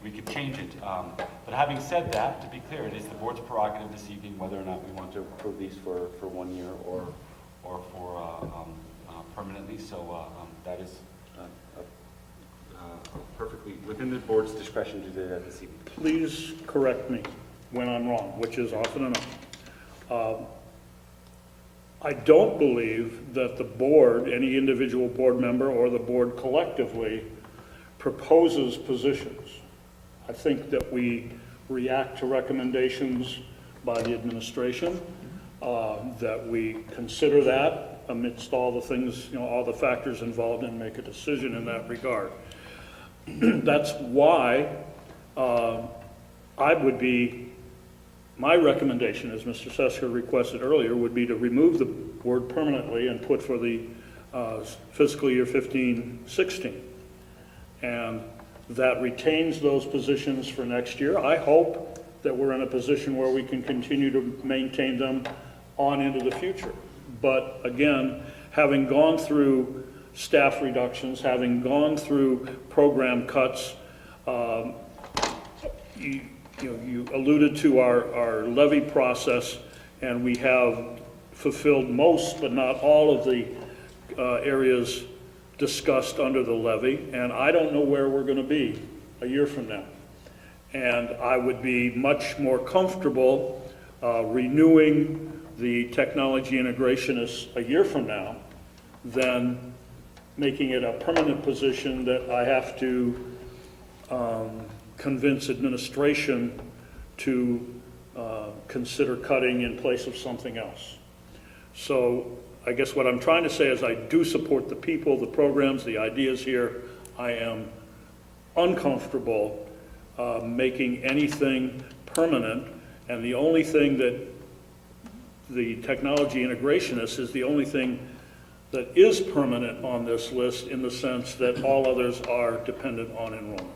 we could change it. But having said that, to be clear, it is the board's prerogative this evening whether or not we want to approve these for 1 year or for permanently. So that is perfectly within the board's discretion to do that this evening. Please correct me when I'm wrong, which is often enough. I don't believe that the board, any individual board member or the board collectively, proposes positions. I think that we react to recommendations by the administration, that we consider that amidst all the things, all the factors involved and make a decision in that regard. That's why my recommendation, as Mr. Sesker requested earlier, would be to remove the word permanently and put for the fiscal year 15-16. And that retains those positions for next year. I hope that we're in a position where we can continue to maintain them on into the future. But again, having gone through staff reductions, having gone through program cuts, you alluded to our levy process, and we have fulfilled most, but not all of the areas discussed under the levy, and I don't know where we're going to be a year from now. And I would be much more comfortable renewing the technology integrationists a year from now than making it a permanent position that I have to convince administration to consider cutting in place of something else. So I guess what I'm trying to say is I do support the people, the programs, the ideas here. I am uncomfortable making anything permanent, and the only thing that the technology integrationist is the only thing that is permanent on this list in the sense that all others are dependent on enrollment.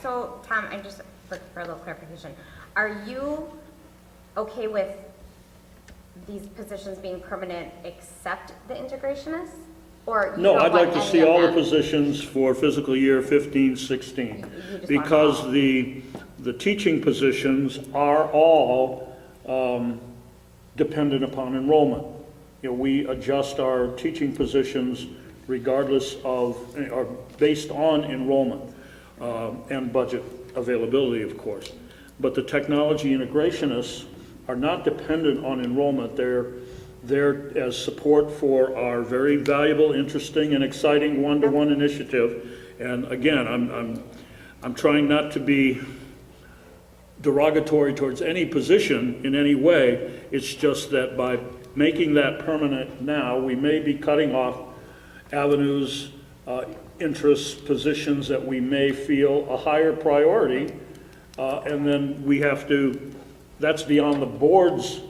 So, Tom, I'm just looking for a little clarification. Are you okay with these positions being permanent except the integrationists? Or you No, don't I'd want like to any see of all the them? positions for fiscal year 15, 16. You just want Because all. the teaching positions are all dependent upon enrollment. You know, we adjust our teaching positions regardless of, or based on enrollment and budget availability, of course. But the technology integrationists are not dependent on enrollment. They're there as support for our very valuable, interesting, and exciting one-to-one initiative. And again, I'm trying not to be derogatory towards any position in any way. It's just that by making that permanent now, we may be cutting off avenues, interests, positions that we may feel a higher priority, and then we have to, that's beyond the board's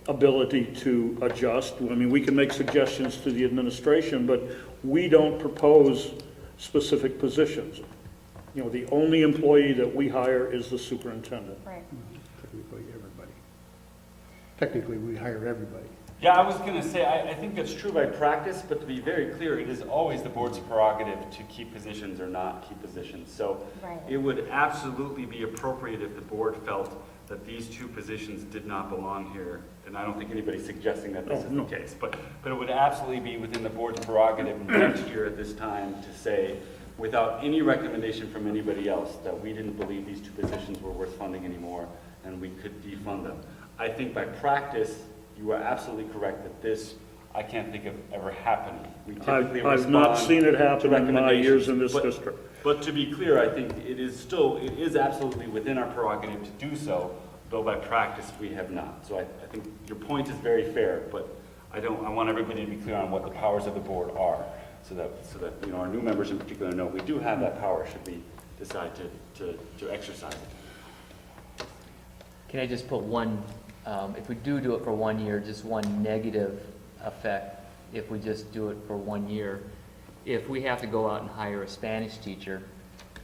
ability to adjust. I mean, we can make suggestions to the administration, but we don't propose specific positions. You know, the only employee that we hire is the superintendent. Right. Technically, everybody. Technically, we hire everybody. Yeah, I was going to say, I think that's true by practice, but to be very clear, it is always the board's prerogative to keep positions or not keep positions. So Right. it would absolutely be appropriate if the board felt that these two positions did not belong here. And I don't think anybody's suggesting that this is the case, but it would absolutely be within the board's prerogative next year at this time to say, without any recommendation from anybody else, that we didn't believe these two positions were worth funding anymore and we could defund them. I think by practice, you are absolutely correct that this, I can't think of ever happening. We typically I've not respond seen it to happen in my years in this recommendations. district. But to be clear, I think it is absolutely within our prerogative to do so, though by practice we have not. So I think your point is very fair, but I want everybody to be clear on what the powers of the board are, so that you know, our new members in particular know we do have that power should we decide to exercise it. Can I just put one, if we do it for 1 year, just one negative effect, if we just do it for 1 year, if we have to go out and hire a Spanish teacher,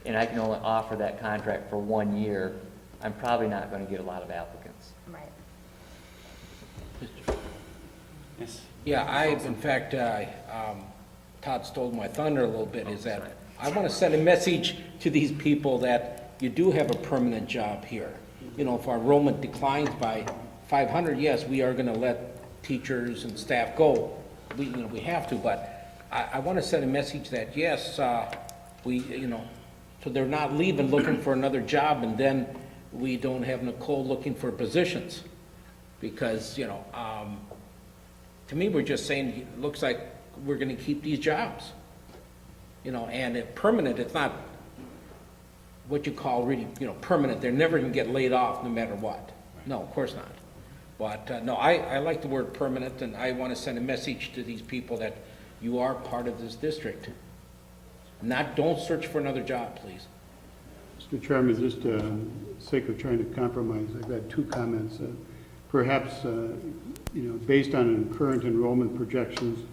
and I can only offer that contract for 1 year, I'm probably not going to get a lot of applicants. Right. Yes. Yeah, in fact, Todd stole my thunder a little bit, is that I want to send a message to these people that you do have a permanent job here. You know, if our enrollment declines by 500, yes, we are going to let teachers and staff go. We have to, but I want to send a message that, yes, so they're not leaving looking for another job, and then we don't have Nicole looking for positions. Because, to me, we're just saying, it looks like we're going to keep these jobs. And if permanent, it's not what you call really, permanent. They're never going to get laid off no matter what. No, of course not. But, no, I like the word permanent, and I want to send a message to these people that you are part of this district. Don't search for another job, please. Mr. Chairman, just sake of trying to compromise, I've got two comments. Perhaps, based on current enrollment projections,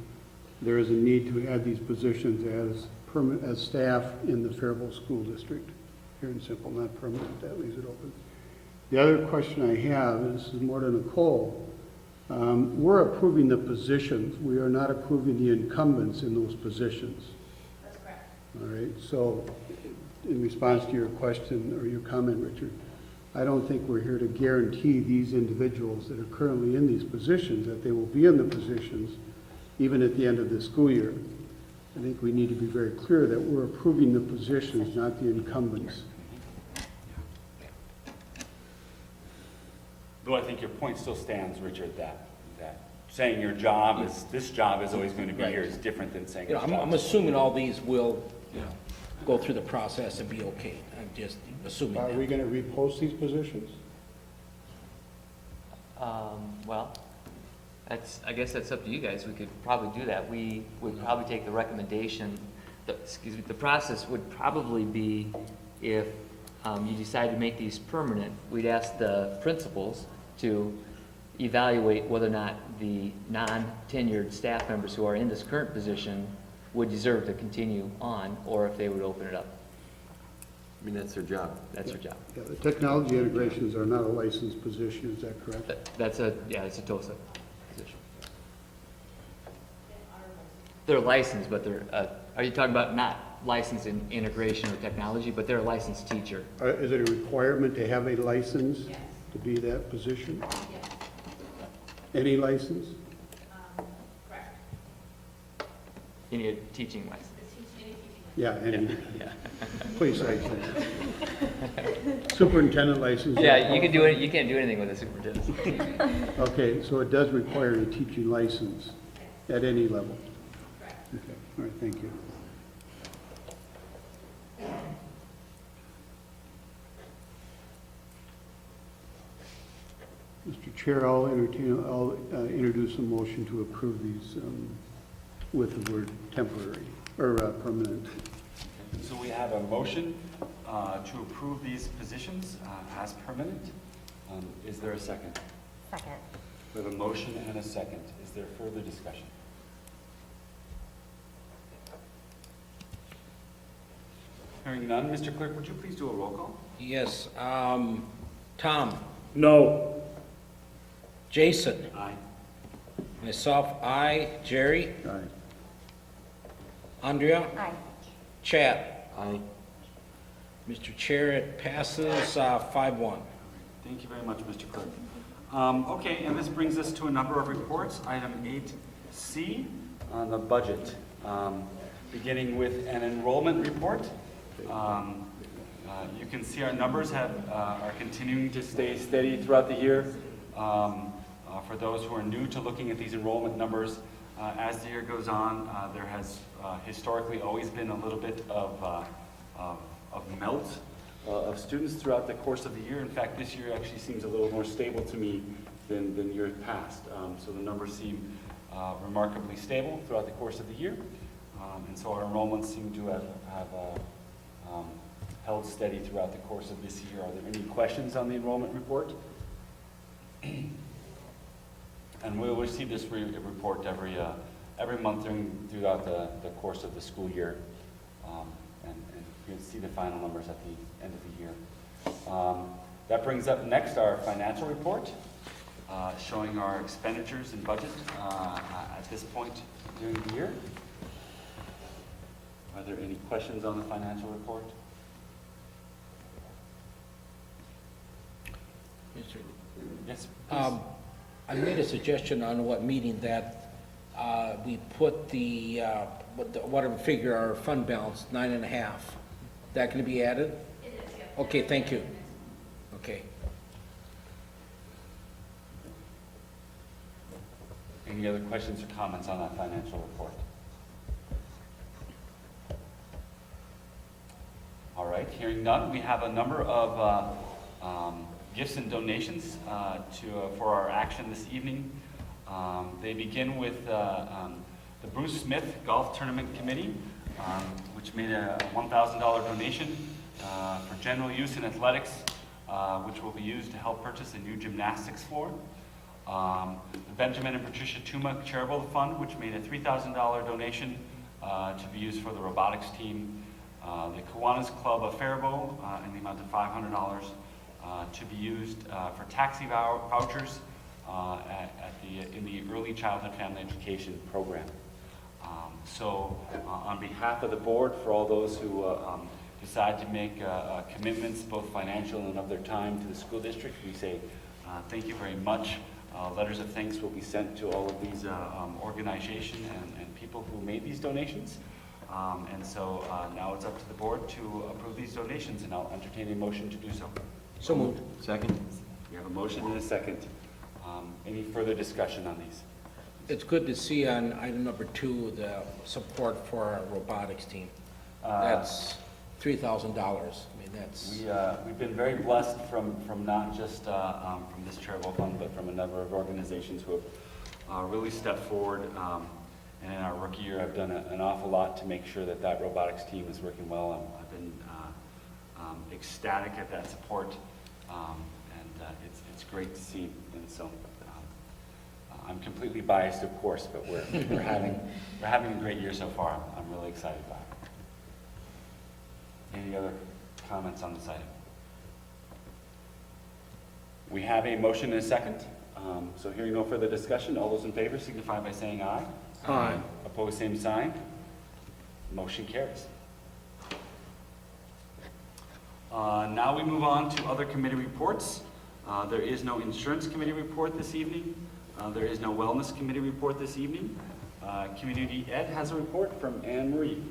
there is a need to add these positions as staff in the Faribault School District. Pure and simple, not permanent, that leaves it open. The other question I have, and this is more to Nicole, we're approving the positions. We are not approving the incumbents in those positions. That's correct. All right, so in response to your question or your comment, Richard, I don't think we're here to guarantee these individuals that are currently in these positions that they will be in the positions even at the end of this school year. I think we need to be very clear that we're approving the positions, not the incumbents. Though I think your point still stands, Richard, that saying this job is always going to be here is different than saying this job I'm is- assuming all these will, go through the process and be okay. I'm just assuming Are that. we going to repost these positions? Well, I guess that's up to you guys. We could probably do that. We would probably take the recommendation, the process would probably be if you decide to make these permanent, we'd ask the principals to evaluate whether or not the non-tenured staff members who are in this current position would deserve to continue on, or if they would open it up. I mean, that's their job. That's their job. Yeah, the technology integrations are not a licensed position, is that correct? That's a TOSA position. They're licensed, but they're, are you talking about not licensed in integration or technology, but they're a licensed teacher? Is it a requirement to have a license to be that position? Any license? You need a teaching license. Yeah, any, Yeah. police license. Superintendent license? Yeah, you can do it, you can't do anything with a superintendent. Okay, so it does require a teaching license at any level? Okay, all right, thank you. Mr. Chair, I'll introduce a motion to approve these with the word temporary, or permanent. So we have a motion to approve these positions as permanent. Is there a second? Second. We have a motion and a second. Is there further discussion? Hearing none, Mr. Clerk, would you please do a roll call? Yes, Tom, No. Jason, Aye. myself, I, Jerry, Aye. Andrea, Aye. Chad. Aye. Mr. Chair, it passes 5-1. Thank you very much, Mr. Clerk. Okay, and this brings us to a number of reports. Item 8C on the budget, beginning with an enrollment report. You can see our numbers are continuing to stay steady throughout the year. For those who are new to looking at these enrollment numbers, as the year goes on, there has historically always been a little bit of melt of students throughout the course of the year. In fact, this year actually seems a little more stable to me than years past. So the numbers seem remarkably stable throughout the course of the year. And so our enrollments seem to have held steady throughout the course of this year. Are there any questions on the enrollment report? And we'll receive this report every month throughout the course of the school year. And you'll see the final numbers at the end of the year. That brings up next our financial report, showing our expenditures and budget at this point during the year. Are there any questions on the financial report? Yes, please. I made a suggestion on what meeting that we put the, whatever figure, our fund balance, 9.5. That can be added? It is, yeah. Okay, thank you. Okay. Any other questions or comments on that financial report? All right, hearing none, we have a number of gifts and donations for our action this evening. They begin with the Bruce Smith Golf Tournament Committee, which made a $1,000 donation for general use in athletics, which will be used to help purchase a new gymnastics floor. The Benjamin and Patricia Tuma Charitable Fund, which made a $3,000 donation to be used for the robotics team. The Kiwanis Club of Faribault in the amount of $500 to be used for taxi vouchers in the Early Childhood Family Education Program. So on behalf of the board, for all those who decide to make commitments, both financial and of their time to the school district, we say thank you very much. Letters of thanks will be sent to all of these organizations and people who made these donations. And so now it's up to the board to approve these donations, and I'll entertain a motion to do so. So moved. Second? We have a motion and a second. Any further discussion on these? It's good to see on item number 2, the support for our robotics team. That's $3,000. I mean, that's... We've been very blessed from not just from this charitable fund, but from a number of organizations who have really stepped forward. And in our rookie year, I've done an awful lot to make sure that robotics team is working well. I've been ecstatic at that support, and it's great to see. And so I'm completely biased, of course, but we're having a great year so far. I'm really excited about it. Any other comments on this item? We have a motion and a second. So hearing no further discussion, all those in favor signify by saying aye. Aye. Opposed, same sign. Motion carries. Now we move on to other committee reports. There is no insurance committee report this evening. There is no wellness committee report this evening. Community Ed has a report from Anne Marie.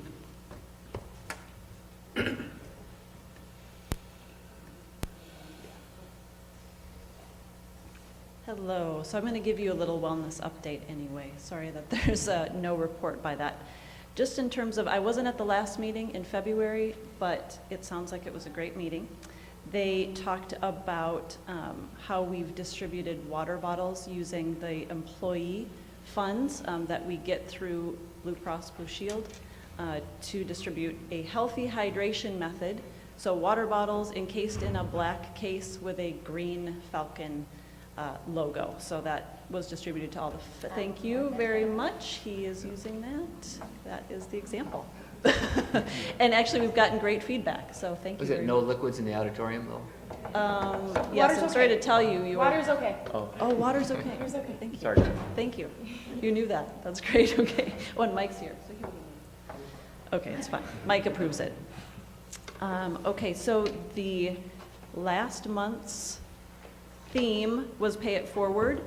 Hello. So I'm going to give you a little wellness update anyway. Sorry that there's no report by that. Just in terms of, I wasn't at the last meeting in February, but it sounds like it was a great meeting. They talked about how we've distributed water bottles using the employee funds that we get through Blue Cross Blue Shield to distribute a healthy hydration method. So water bottles encased in a black case with a green falcon logo. So that was distributed to all the, thank you very much. He is using that. That is the example. And actually, we've gotten great feedback, so thank you. Was it no liquids in the auditorium, though? Yes, I'm sorry to tell you. You Water's okay. Oh, water's okay. Water's okay. Thank you. Sorry. Thank you. You knew that. That's great. Okay. Oh, and Mike's here. So okay, it's fine. Mike approves it. Okay, so the last month's theme was Pay It Forward.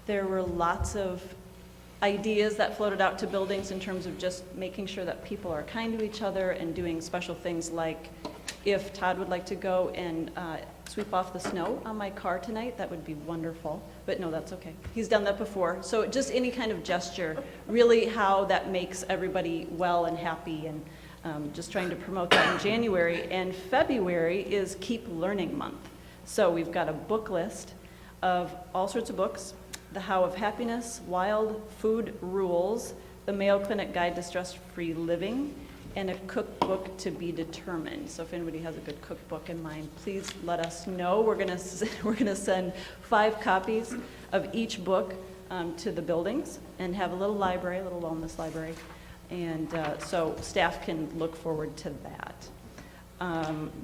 There were lots of ideas that floated out to buildings in terms of just making sure that people are kind to each other and doing special things like if Todd would like to go and sweep off the snow on my car tonight, that would be wonderful. But no, that's okay. He's done that before. So just any kind of gesture, really how that makes everybody well and happy, and just trying to promote that in January. And February is Keep Learning Month. So we've got a book list of all sorts of books: The How of Happiness, Wild Food Rules, The Mayo Clinic Guide to Stress-Free Living, and a cookbook to be determined. So if anybody has a good cookbook in mind, please let us know. We're gonna send 5 copies of each book to the buildings and have a little library, a little wellness library, and so staff can look forward to that.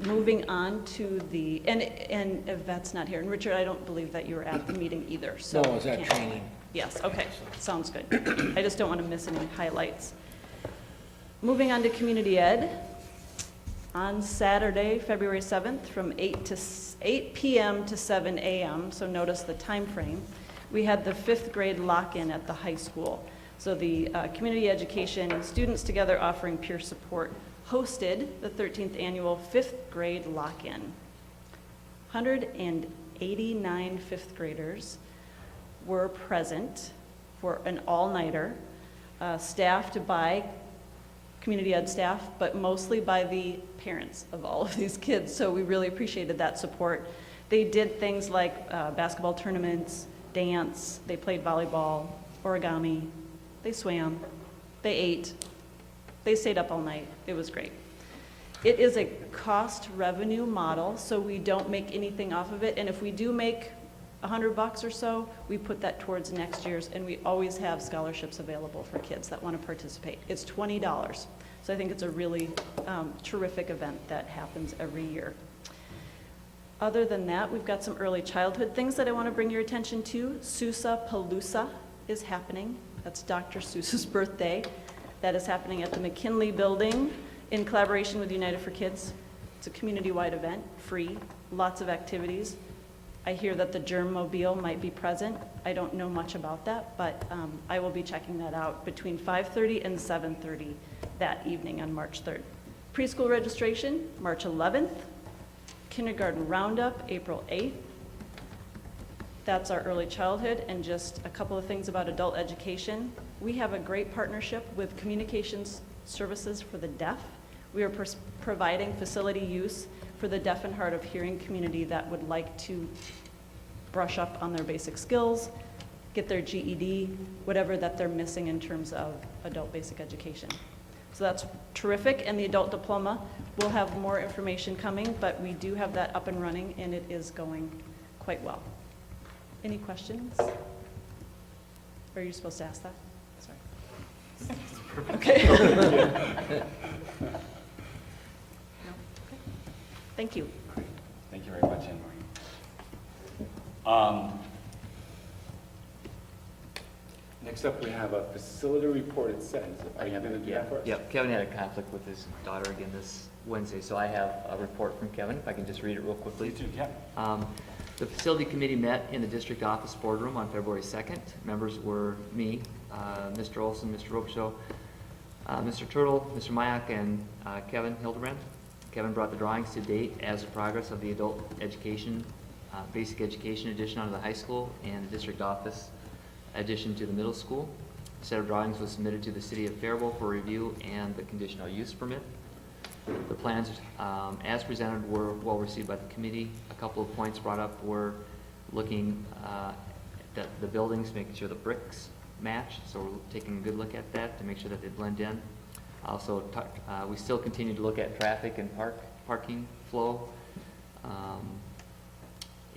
Moving on to the, and Yvette's not here, and Richard, I don't believe that you were at the meeting either, so. No, I was at can't- training. Yes, okay, sounds good. I just don't want to miss any highlights. Moving on to Community Ed, on Saturday, February 7th, from 8 p.m. to 7 a.m., so notice the time frame, we had the 5th grade lock-in at the high school. So the community education students together offering peer support hosted the 13th annual 5th grade lock-in. 189 5th graders were present for an all-nighter, staffed by community ed staff, but mostly by the parents of all of these kids. So we really appreciated that support. They did things like basketball tournaments, dance, they played volleyball, origami, they swam, they ate, they stayed up all night. It was great. It is a cost revenue model, so we don't make anything off of it. And if we do make $100 or so, we put that towards next year's, and we always have scholarships available for kids that want to participate. It's $20. So I think it's a really terrific event that happens every year. Other than that, we've got some early childhood things that I want to bring your attention to. Sousa Palooza is happening. That's Dr. Seuss's birthday. That is happening at the McKinley Building in collaboration with United for Kids. It's a community-wide event, free, lots of activities. I hear that the Germ-mobile might be present. I don't know much about that, but I will be checking that out between 5:30 and 7:30 that evening on March 3rd. Preschool registration, March 11th. Kindergarten roundup, April 8th. That's our early childhood, and just a couple of things about adult education. We have a great partnership with Communications Services for the Deaf. We are providing facility use for the deaf and hard of hearing community that would like to brush up on their basic skills, get their GED, whatever that they're missing in terms of adult basic education. So that's terrific, and the adult diploma, we'll have more information coming, but we do have that up and running, and it is going quite well. Any questions? Or are you supposed to ask that? Sorry. Okay. No? Okay. Thank you. Thank you very much, Anne Marie. Next up, we have a facility report, it says. Are you going to do that for us? Yep, Kevin had a conflict with his daughter again this Wednesday, so I have a report from Kevin, if I can just read it real quickly. You too, yeah. The facility committee met in the district office boardroom on February 2nd. Members were me, Mr. Olson, Mr. Robichaud, Mr. Turtle, Mr. Mayak, and Kevin Hildebrand. Kevin brought the drawings to date as a progress of the adult education, basic education addition onto the high school and the district office addition to the middle school. A set of drawings was submitted to the city of Faribault for review and the conditional use permit. The plans as presented were well received by the committee. A couple of points brought up were looking at the buildings, making sure the bricks match, so we're taking a good look at that to make sure that they blend in. Also, we still continue to look at traffic and parking flow.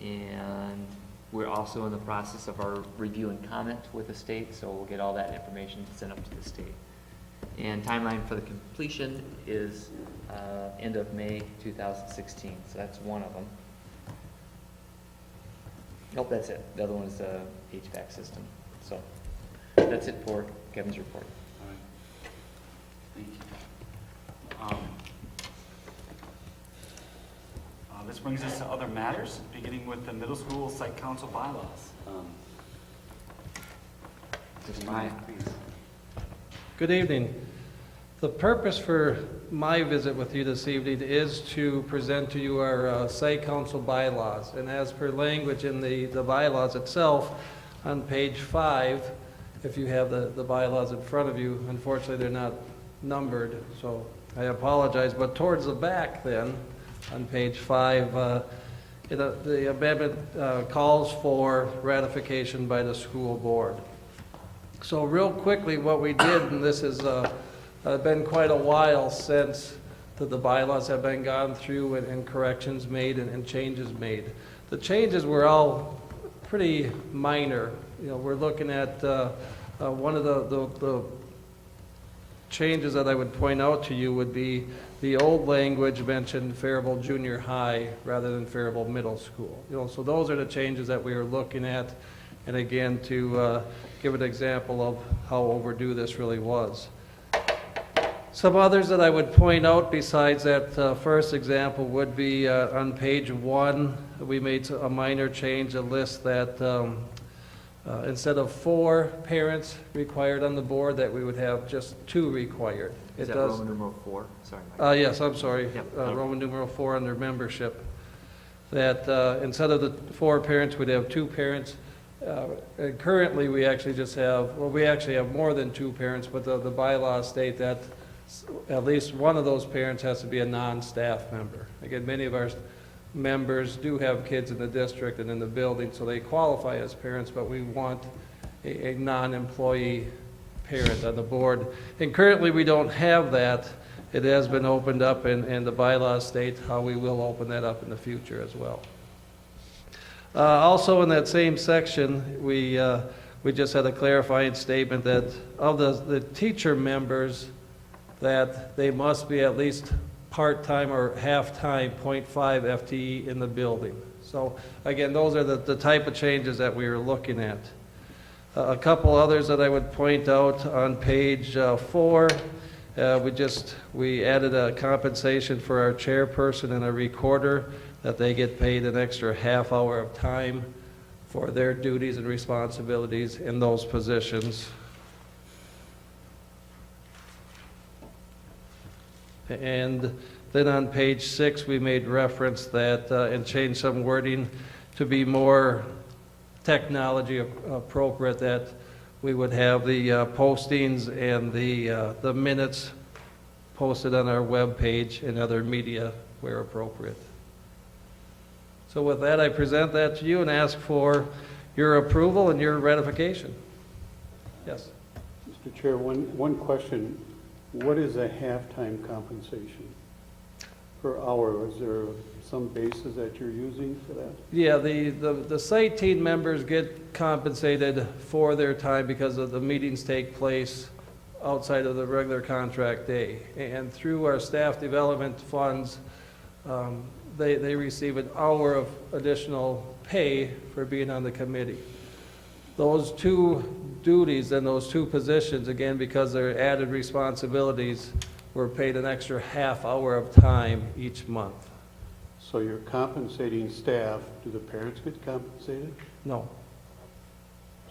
And we're also in the process of our review and comment with the state, so we'll get all that information sent up to the state. And timeline for the completion is end of May 2016, so that's one of them. Nope, that's it. The other one is the HVAC system. So that's it for Kevin's report. All right. Thank you. This brings us to other matters, beginning with the middle school site council bylaws. Mr. Maya, please. Good evening. The purpose for my visit with you this evening is to present to you our site council bylaws. And as per language in the bylaws itself, on page 5, if you have the bylaws in front of you, unfortunately they're not numbered, so I apologize. But towards the back then, on page 5, the amendment calls for ratification by the school board. So real quickly, what we did, and this has been quite a while since the bylaws have been gone through and corrections made and changes made. The changes were all pretty minor. You know, we're looking at one of the changes that I would point out to you would be the old language mentioned Faribault Junior High rather than Faribault Middle School. You know, so those are the changes that we are looking at. And again, to give an example of how overdue this really was. Some others that I would point out besides that first example would be on page 1, we made a minor change, a list that instead of 4 parents required on the board, that we would have just 2 required. Is that Roman numeral 4? Sorry, Mike. Yes, I'm sorry. Yep. Roman numeral 4 under membership. That instead of the 4 parents, we'd have 2 parents. And currently, we actually just have, well, we actually have more than 2 parents, but the bylaws state that at least one of those parents has to be a non-staff member. Again, many of our members do have kids in the district and in the building, so they qualify as parents, but we want a non-employee parent on the board. And currently, we don't have that. It has been opened up, and the bylaws state how we will open that up in the future as well. Also, in that same section, we just had a clarifying statement that of the teacher members, that they must be at least part-time or half-time, 0.5 FTE in the building. So again, those are the type of changes that we are looking at. A couple others that I would point out on page 4, we added a compensation for our chairperson and a recorder, that they get paid an extra half hour of time for their duties and responsibilities in those positions. And then on page 6, we made reference that, and changed some wording to be more technology appropriate, that we would have the postings and the minutes posted on our web page and other media where appropriate. So with that, I present that to you and ask for your approval and your ratification. Yes. Mr. Chair, one question. what is a halftime compensation per hour? Is there some basis that you're using for that? Yeah, the site team members get compensated for their time because of the meetings take place outside of the regular contract day. And through our staff development funds, they receive an hour of additional pay for being on the committee. Those two duties and those two positions, again, because they're added responsibilities, were paid an extra half hour of time each month. So you're compensating staff, do the parents get compensated? No.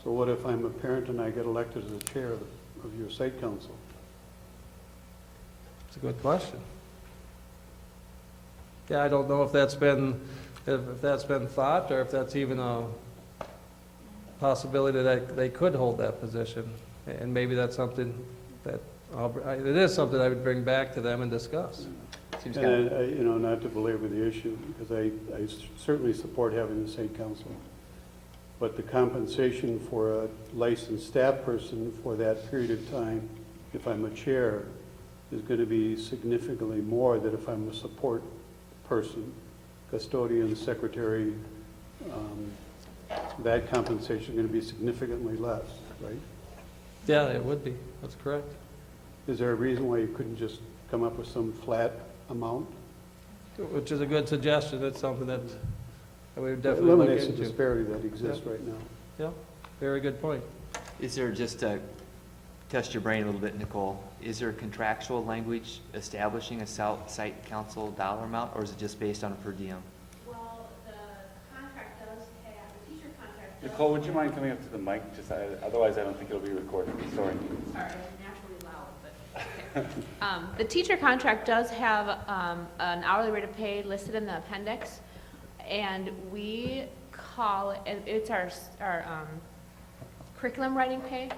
So what if I'm a parent and I get elected as the chair of your site council? It's a good question. Yeah, I don't know if that's been thought, or if that's even a possibility that they could hold that position. And maybe that's something that it is something I would bring back to them and discuss. Seems And, not to belabor the issue, because I certainly support having the site council. But the compensation for a licensed staff person for that period of time, if I'm a chair, is going to be significantly more than if I'm a support person, custodian, secretary. That compensation is going to be significantly less, right? Yeah, it would be. That's correct. Is there a reason why you couldn't just come up with some flat amount? Which is a good suggestion. It's something that we would definitely look Eliminates the into. disparity that exists right now. Yeah, very good point. Is there, just to test your brain a little bit, Nicole, is there contractual language establishing a site council dollar amount, or is it just based on a per diem? Well, the contract does have, the teacher contract does. Nicole, would you mind coming up to the mic? Otherwise, I don't think it'll be recorded. Sorry. Sorry, I'm naturally loud, but, okay. The teacher contract does have an hourly rate of pay listed in the appendix, and we call it, it's our curriculum writing pay,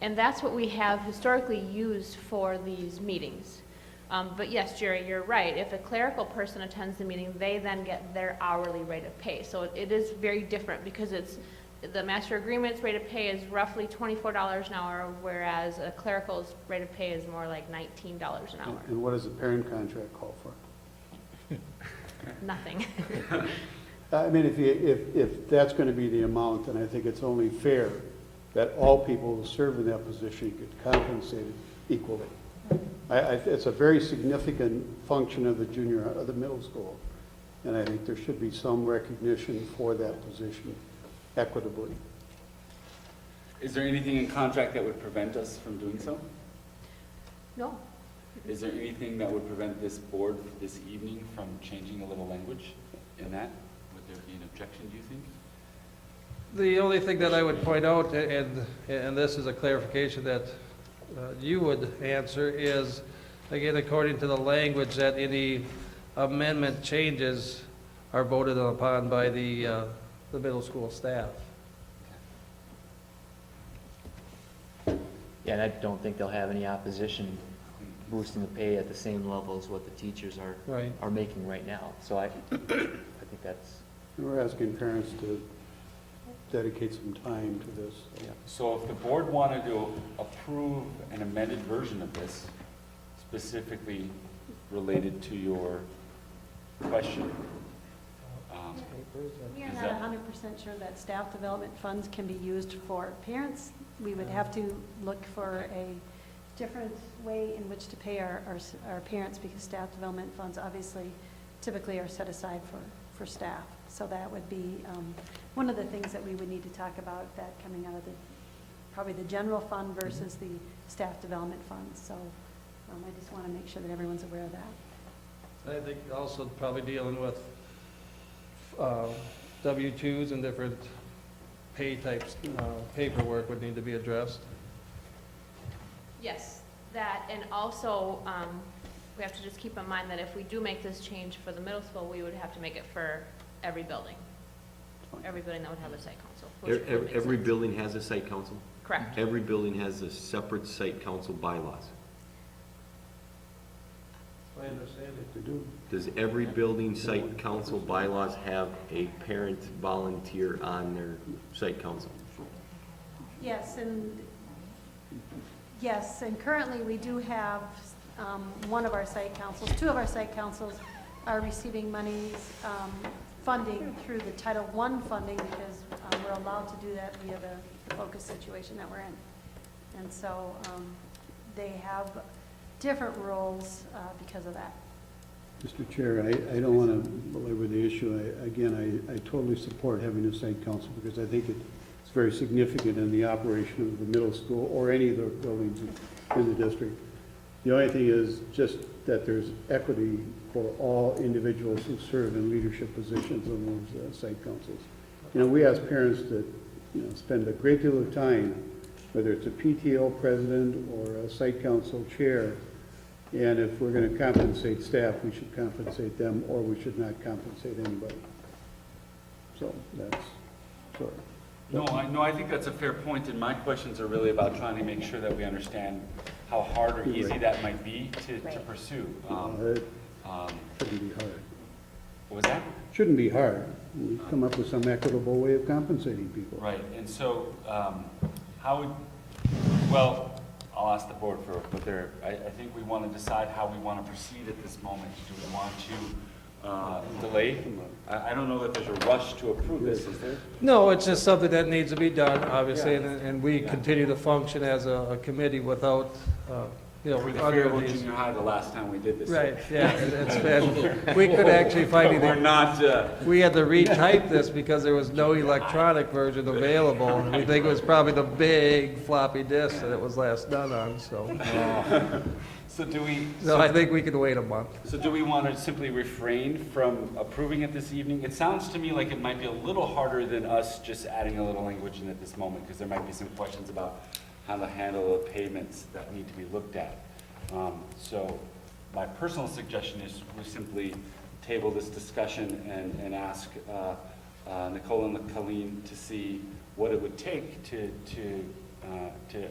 and that's what we have historically used for these meetings. But yes, Jerry, you're right. If a clerical person attends the meeting, they then get their hourly rate of pay. So it is very different, because the master agreement's rate of pay is roughly $24 an hour, whereas a clerical's rate of pay is more like $19 an hour. And what does the parent contract call for? Nothing. I mean, if that's going to be the amount, then I think it's only fair that all people who serve in that position get compensated equally. It's a very significant function of the middle school, and I think there should be some recognition for that position equitably. Is there anything in contract that would prevent us from doing so? No. Is there anything that would prevent this board this evening from changing a little language in that? Would there be an objection, do you think? The only thing that I would point out, and this is a clarification that you would answer, is, again, according to the language, that any amendment changes are voted upon by the middle school staff. Yeah, and I don't think they'll have any opposition boosting the pay at the same level as what the teachers are making right now. So I think that's... We're asking parents to dedicate some time to this. Yeah. So if the board wanted to approve an amended version of this, specifically related to your question, We are not 100% sure that staff development funds can be used for parents. We would have to look for a different way in which to pay our parents, because staff development funds obviously typically are set aside for staff. So that would be one of the things that we would need to talk about, that coming out of probably the general fund versus the staff development funds. So I just want to make sure that everyone's aware of that. I think also probably dealing with W-2s and different pay types, paperwork would need to be addressed. Yes, that, and also, we have to just keep in mind that if we do make this change for the middle school, we would have to make it for every building. Every building that would have a site council. which would make Every sense. building has a site council? Correct. Every building has a separate site council bylaws. I understand it. To do. Does every building site council bylaws have a parent volunteer on their site council? Yes, and Yes, and currently we do have one of our site councils, two of our site councils are receiving monies, funding through the Title I funding because we're allowed to do that via the focus situation that we're in. And so they have different roles because of that. Mr. Chair, I don't want to belabor the issue. I totally support having a site council because I think it's very significant in the operation of the middle school or any of the buildings in the district. The only thing is just that there's equity for all individuals who serve in leadership positions on those site councils. You know, we ask parents that, you know, spend a great deal of time, whether it's a PTO president or a site council chair, and if we're going to compensate staff, we should compensate them, or we should not compensate anybody. So that's sort of. No, I think that's a fair point, and my questions are really about trying to make sure that we understand how hard or easy that might be to pursue. Shouldn't be hard. What was that? Shouldn't be hard. We come up with some equitable way of compensating people. Right, and so how would, well, I'll ask the board for what they're, I think we want to decide how we want to proceed at this moment. Do we want to delay? I don't know that there's a rush to approve this, is there? No, it's just something that needs to be done, obviously, and we continue to function as a committee without, you know, We were the under Faribault these. Junior High the last time we did this. Right, yeah, it's been, we could actually find We're either, not, we had to retype this because there was no electronic version available, and we think it was probably the big floppy disk that it was last done on, so. so do we? So I think we could wait a month. So do we want to simply refrain from approving it this evening? It sounds to me like it might be a little harder than us just adding a little language in at this moment, because there might be some questions about how to handle the payments that need to be looked at. So my personal suggestion is we simply table this discussion and ask Nicole and Colleen to see what it would take to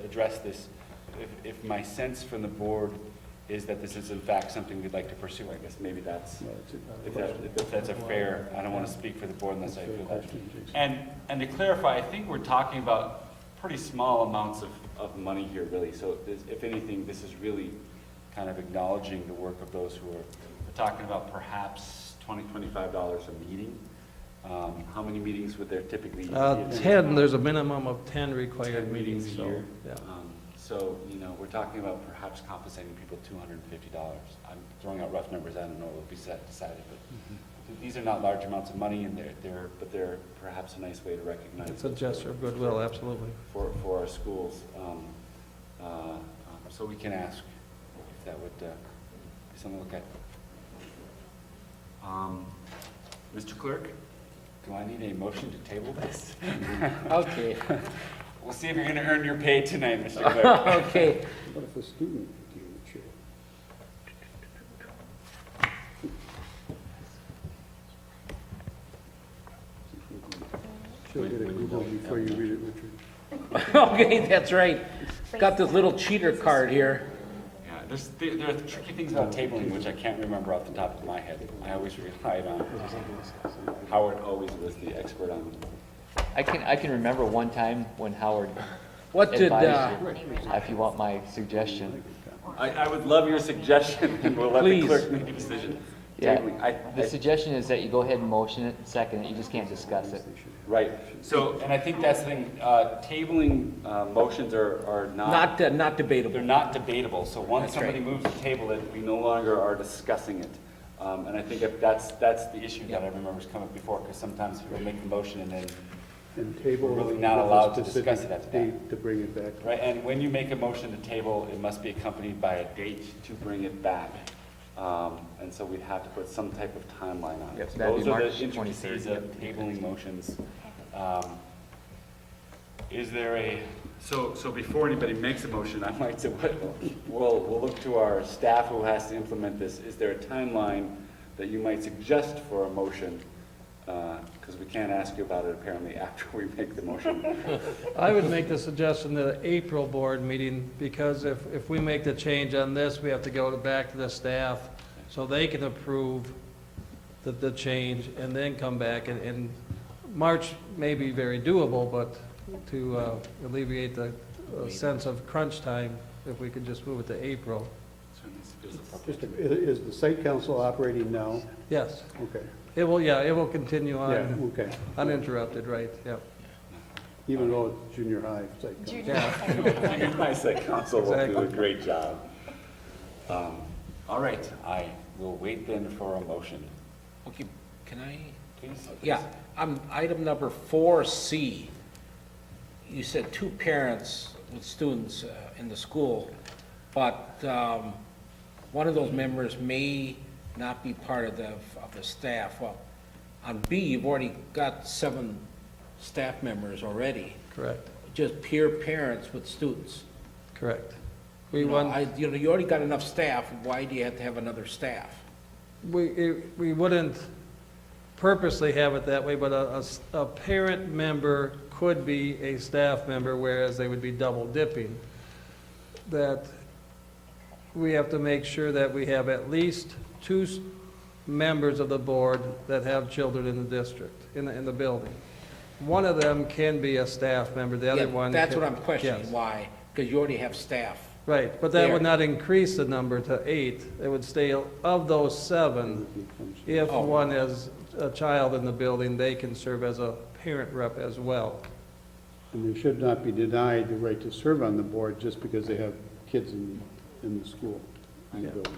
address this. If my sense from the board is that this is in fact something we'd like to pursue, I guess maybe that's, if that's a fair, I don't want to speak for the board unless I feel that. And to clarify, I think we're talking about pretty small amounts of money here, really. So if anything, this is really kind of acknowledging the work of those who are, we're talking about perhaps $20, $25 a meeting. How many meetings would there typically be? 10, there's a minimum of 10 required 10 meetings, a so, year. yeah. So, you know, we're talking about perhaps compensating people $250. I'm throwing out rough numbers, I don't know what will be decided, but these are not large amounts of money, and but they're perhaps a nice way to recognize. It's a gesture of goodwill, absolutely. For our schools. So we can ask if that would be something to look at. Mr. Clerk, do I need a motion to table this? Okay. We'll see if you're going to earn your pay tonight, Mr. Clerk. Okay. What if a student became the chair? She'll get a Google before you read it, Richard. Okay, that's right. Got this little cheater card here. Yeah, there are tricky things about tabling which I can't remember off the top of my head. I always relied on, Howard always was the expert on. I can remember one time when Howard What did, advised you, if you want my suggestion. I would love your suggestion, and we'll let the Please. clerk make a decision. Yeah, Tabling, the suggestion is that you go ahead and motion it, second it, you just can't discuss it. Right, so, and I think that's the thing, tabling motions are not, not debatable. they're not debatable. So once That's somebody right. moves to table it, we no longer are discussing it. And I think if that's the issue that I remember come up before, because sometimes people make the motion and then, And table. We're really not with a allowed to specific discuss it after that. date to bring it back. right, and when you make a motion to table, it must be accompanied by a date to bring it back. And so we'd have to put some type of timeline on it. Yep, So that'd be those are March the intricacies 23rd, of yep. tabling motions. Is there a, so before anybody makes a motion, I might say, we'll look to our staff who has to implement this. Is there a timeline that you might suggest for a motion? Because we can't ask you about it apparently after we make the motion. I would make the suggestion that the April board meeting, because if we make the change on this, we have to go back to the staff so they can approve the change and then come back. And March may be very doable, but to alleviate the sense of crunch time, if we could just move it to April. Just, is the site council operating now? Yes, Okay, it will, yeah, it will continue yeah, on okay. uninterrupted, right, yep. Even though it's junior high site council. Yeah. My site council will do a Exactly. great job. All right, I will wait then for a motion. Okay, can I? Please? Yeah, item number 4C. You said 2 parents with students in the school, but one of those members may not be part of the staff. Well, on B, you've already got 7 staff members already, Correct, just peer parents with students. correct. You already got enough staff, why do you have to have another staff? We wouldn't purposely have it that way, but a parent member could be a staff member, whereas they would be double dipping. That we have to make sure that we have at least 2 members of the board that have children in the district, in the building. One of them can be a staff member, the other Yeah, one. that's can- what I'm questioning, yes. why? Because you already have staff. Right, but that would There. not increase the number to 8. It would stay, of those 7, if Oh. one is a child in the building, they can serve as a parent rep as well. And they should not be denied the right to serve on the board just because they have kids in the school, in the Yeah. building.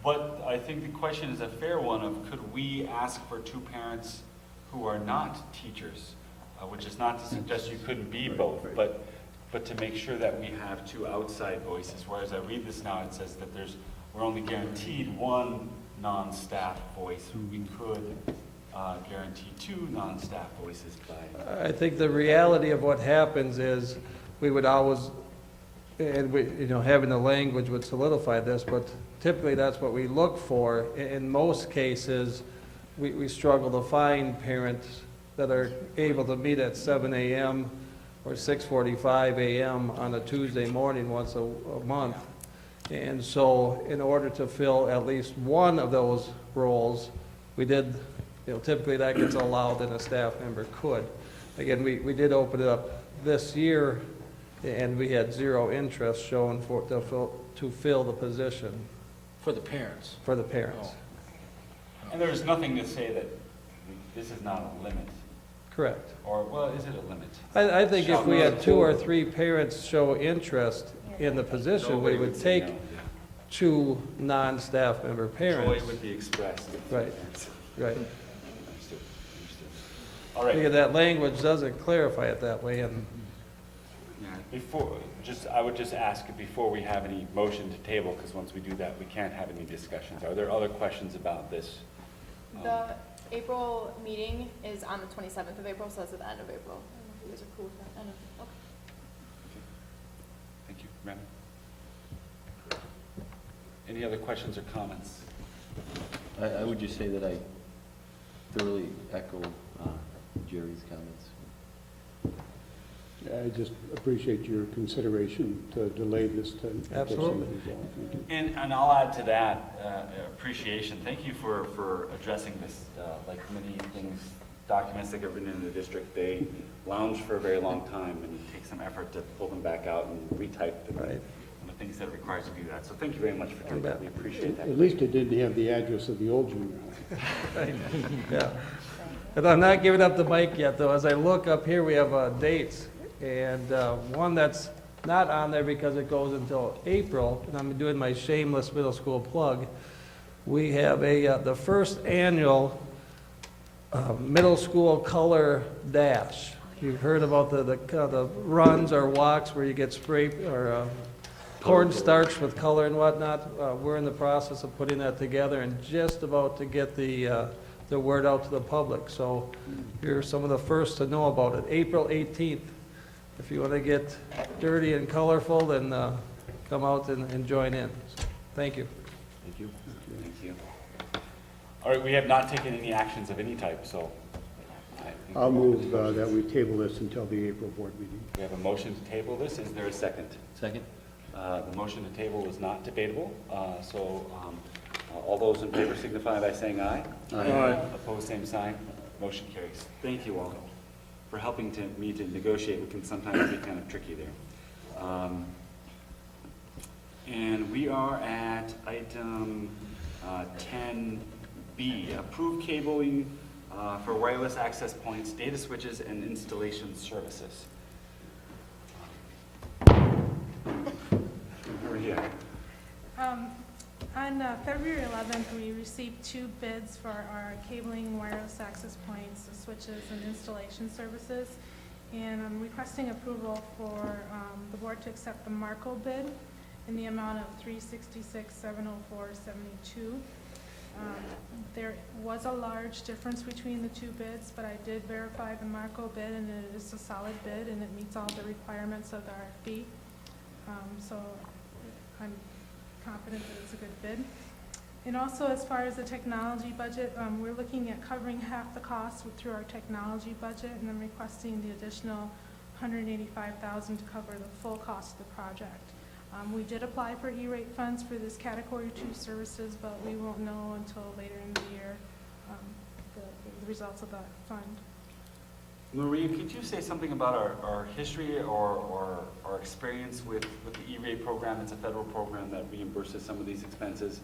But I think the question is a fair one of could we ask for 2 parents who are not teachers? Which is not to suggest you couldn't be both, but to make sure that we have 2 outside voices. Whereas I read this now, it says that we're only guaranteed 1 non-staff voice. We could guarantee 2 non-staff voices by. I think the reality of what happens is, we would always, and we, having the language would solidify this, but typically that's what we look for. In most cases, we struggle to find parents that are able to meet at 7 a.m. or 6:45 a.m. on a Tuesday morning once a month. And so in order to fill at least one of those roles, we did, typically that gets allowed and a staff member could. Again, we did open it up this year, and we had 0 interest shown to fill the position For the parents. for the parents. And there is nothing to say that this is not a limit. Correct. Or, well, is it a limit? I think if we had Shall 2 or 3 parents show interest in the position, we Nobody would say take no. 2 non-staff member parents. Joy would be expressed. Right. Right. Understood. All Because right. that language doesn't clarify it that way, and I would just ask before we have any motion to table, because once we do that, we can't have any discussions. Are there other questions about this? The April meeting is on the 27th of April, so that's at the end of April. I don't know if you guys are cool with that. Okay. Thank you. Madam? Any other questions or comments? I would just say that I thoroughly echo Jerry's comments. I just appreciate your consideration to delay this to. Absolutely. Thank you. And I'll add to that appreciation. Thank you for addressing this. Like many things, documents that get written in the district, they lounge for a very long time, and it takes some effort to pull them back out and retype them. Right. And the things that it requires to do that. So thank you very much for doing You that. bet. We appreciate that. At least it didn't have the address of the old junior high. yeah. And I'm not giving up the mic yet, though. As I look up here, we have dates, and one that's not on there because it goes until April, and I'm doing my shameless middle school plug. We have the first annual middle school color dash. You've heard about the runs or walks where you get spray or cornstarch with color and whatnot. We're in the process of putting that together and just about to get the word out to the public. So you're some of the first to know about it. April 18th. If you want to get dirty and colorful, then come out and join in. So, thank you. Thank you. Thank you. All right, we have not taken any actions of any type, so. I think I'll move that we table this until the April board meeting. We have a motion to table this. Is there a second? Second? The motion to table is not debatable, so all those in favor signify by saying aye. Aye. Opposed, same sign. Motion carries. Thank you all for helping me to negotiate. It can sometimes be kind of tricky there. And we are at item 10B, approve cabling for wireless access points, data switches, and installation services. Where are you at? On February 11th, we received 2 bids for our cabling, wireless access points, the switches, and installation services. And I'm requesting approval for the board to accept the Marco bid in the amount of $366,704.72. There was a large difference between the 2 bids, but I did verify the Marco bid, and it is a solid bid, and it meets all the requirements of the RFP. So I'm confident that it's a good bid. And also, as far as the technology budget, we're looking at covering half the cost through our technology budget, and I'm requesting the additional $185,000 to cover the full cost of the project. We did apply for E-rate funds for this Category 2 services, but we won't know until later in the year the results of that fund. Maria, could you say something about our history or our experience with the E-rate program? It's a federal program that reimburses some of these expenses.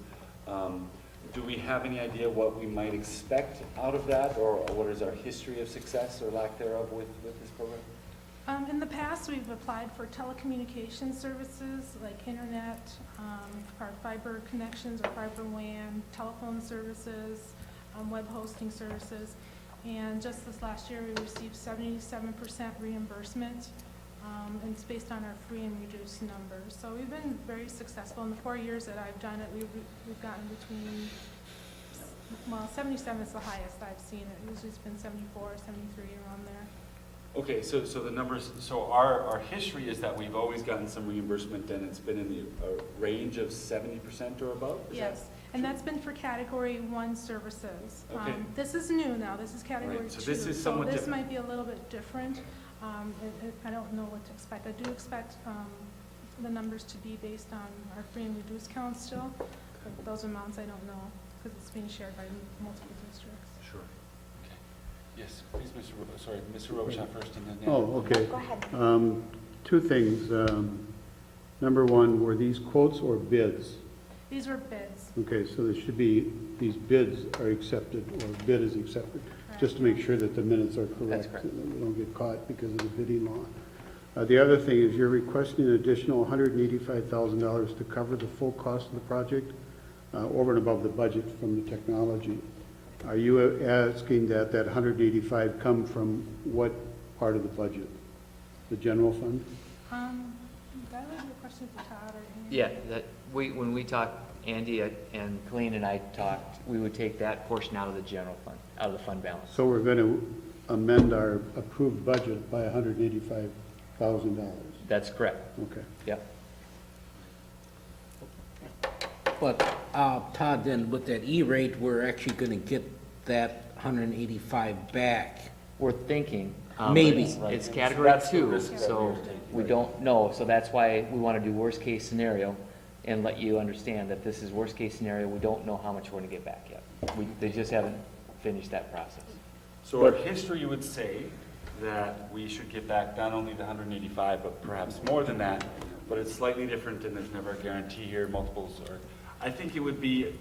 Do we have any idea what we might expect out of that, or what is our history of success or lack thereof with this program? In the past, we've applied for telecommunication services like internet, our fiber connections or fiber WAN, telephone services, web hosting services. And just this last year, we received 77% reimbursement, and it's based on our free and reduced numbers. So we've been very successful. In the 4 years that I've done it, we've gotten between, well, 77 is the highest I've seen it. Usually it's been 74, 73, around there. Okay, so the numbers, so our history is that we've always gotten some reimbursement, and it's been in the range of 70% or above? Is Yes, that and true? that's been for Category 1 services. Okay. This is new now, this is Category 2. Right, so this is somewhat this different. might be a little bit different. I don't know what to expect. I do expect the numbers to be based on our free and reduced counts still, but those amounts I don't know, because it's being shared by multiple districts. Sure. Okay. Yes, please, Mr. Robichaud first, and then. Oh, okay. Go ahead. 2 things. Number 1, were these quotes or bids? These were bids. Okay, so there should be, these bids are accepted, or bid is accepted, just to make sure that the minutes are correct. That's correct. And that we don't get caught because of the bidding law. The other thing is you're requesting an additional $185,000 to cover the full cost of the project, over and above the budget from the technology. Are you asking that 185 come from what part of the budget? The general fund? That was a question for Todd or Andy. Yeah, when we talked, Andy and Colleen and I talked, we would take that portion out of the general fund, out of the fund balance. So we're going to amend our approved budget by $185,000. That's correct. Okay. Yep. But Todd, then with that E-rate, we're actually going to get that 185 back. We're thinking. Maybe. It's Category That's the 2, risk that so we're taking. we don't know. So that's why we want to do worst-case scenario and let you understand that this is worst-case scenario. We don't know how much we're going to get back yet. They just haven't finished that process. So our history would say that we should get back not only the 185, but perhaps more than that, but it's slightly different, and there's never a guarantee here, multiples, or, I think it would be,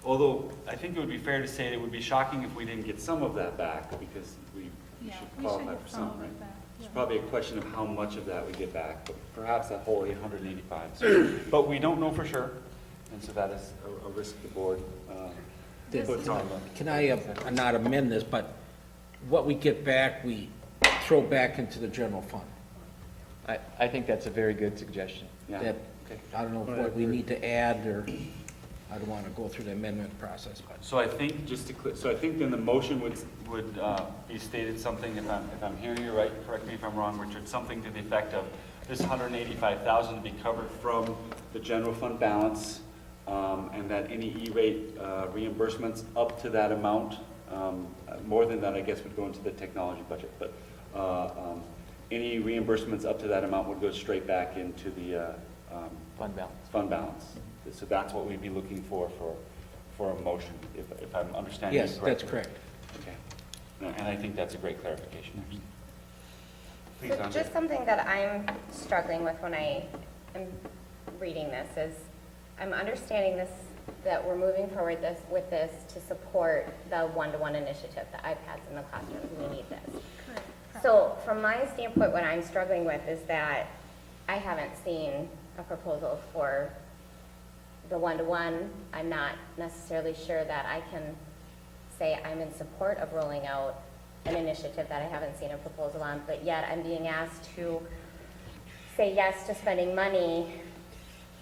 although I think it would be fair to say it would be shocking if we didn't get some of that back, because we Yeah, should we should qualify get for some some, of right? it back, It's yeah. probably a question of how much of that we get back, but perhaps that whole 885. So, but we don't know for sure, and so that is a risk the board puts on them. Can I not amend this, but what we get back, we throw back into the general fund? I think that's a very good suggestion. Yeah. That, Okay. I don't know what we need to add, or I don't want to go through the amendment process, but. So I think, just to clear, so I think then the motion would be stated something, if I'm hearing you right, correct me if I'm wrong, Richard, something to the effect of this 185,000 to be covered from the general fund balance, and that any E-rate reimbursements up to that amount, more than that, I guess, would go into the technology budget, but any reimbursements up to that amount would go straight back into the Fund balance. fund balance. So that's what we'd be looking for a motion, if I'm understanding you Yes, correctly. that's correct. Okay. And I think that's a great clarification. Please, So Andrea. just something that I'm struggling with when I am reading this is, I'm understanding this, that we're moving forward with this to support the one-to-one initiative, the iPads in the classrooms, we need this. So from my standpoint, what I'm struggling with is that I haven't seen a proposal for the one-to-one. I'm not necessarily sure that I can say I'm in support of rolling out an initiative that I haven't seen a proposal on, but yet I'm being asked to say yes to spending money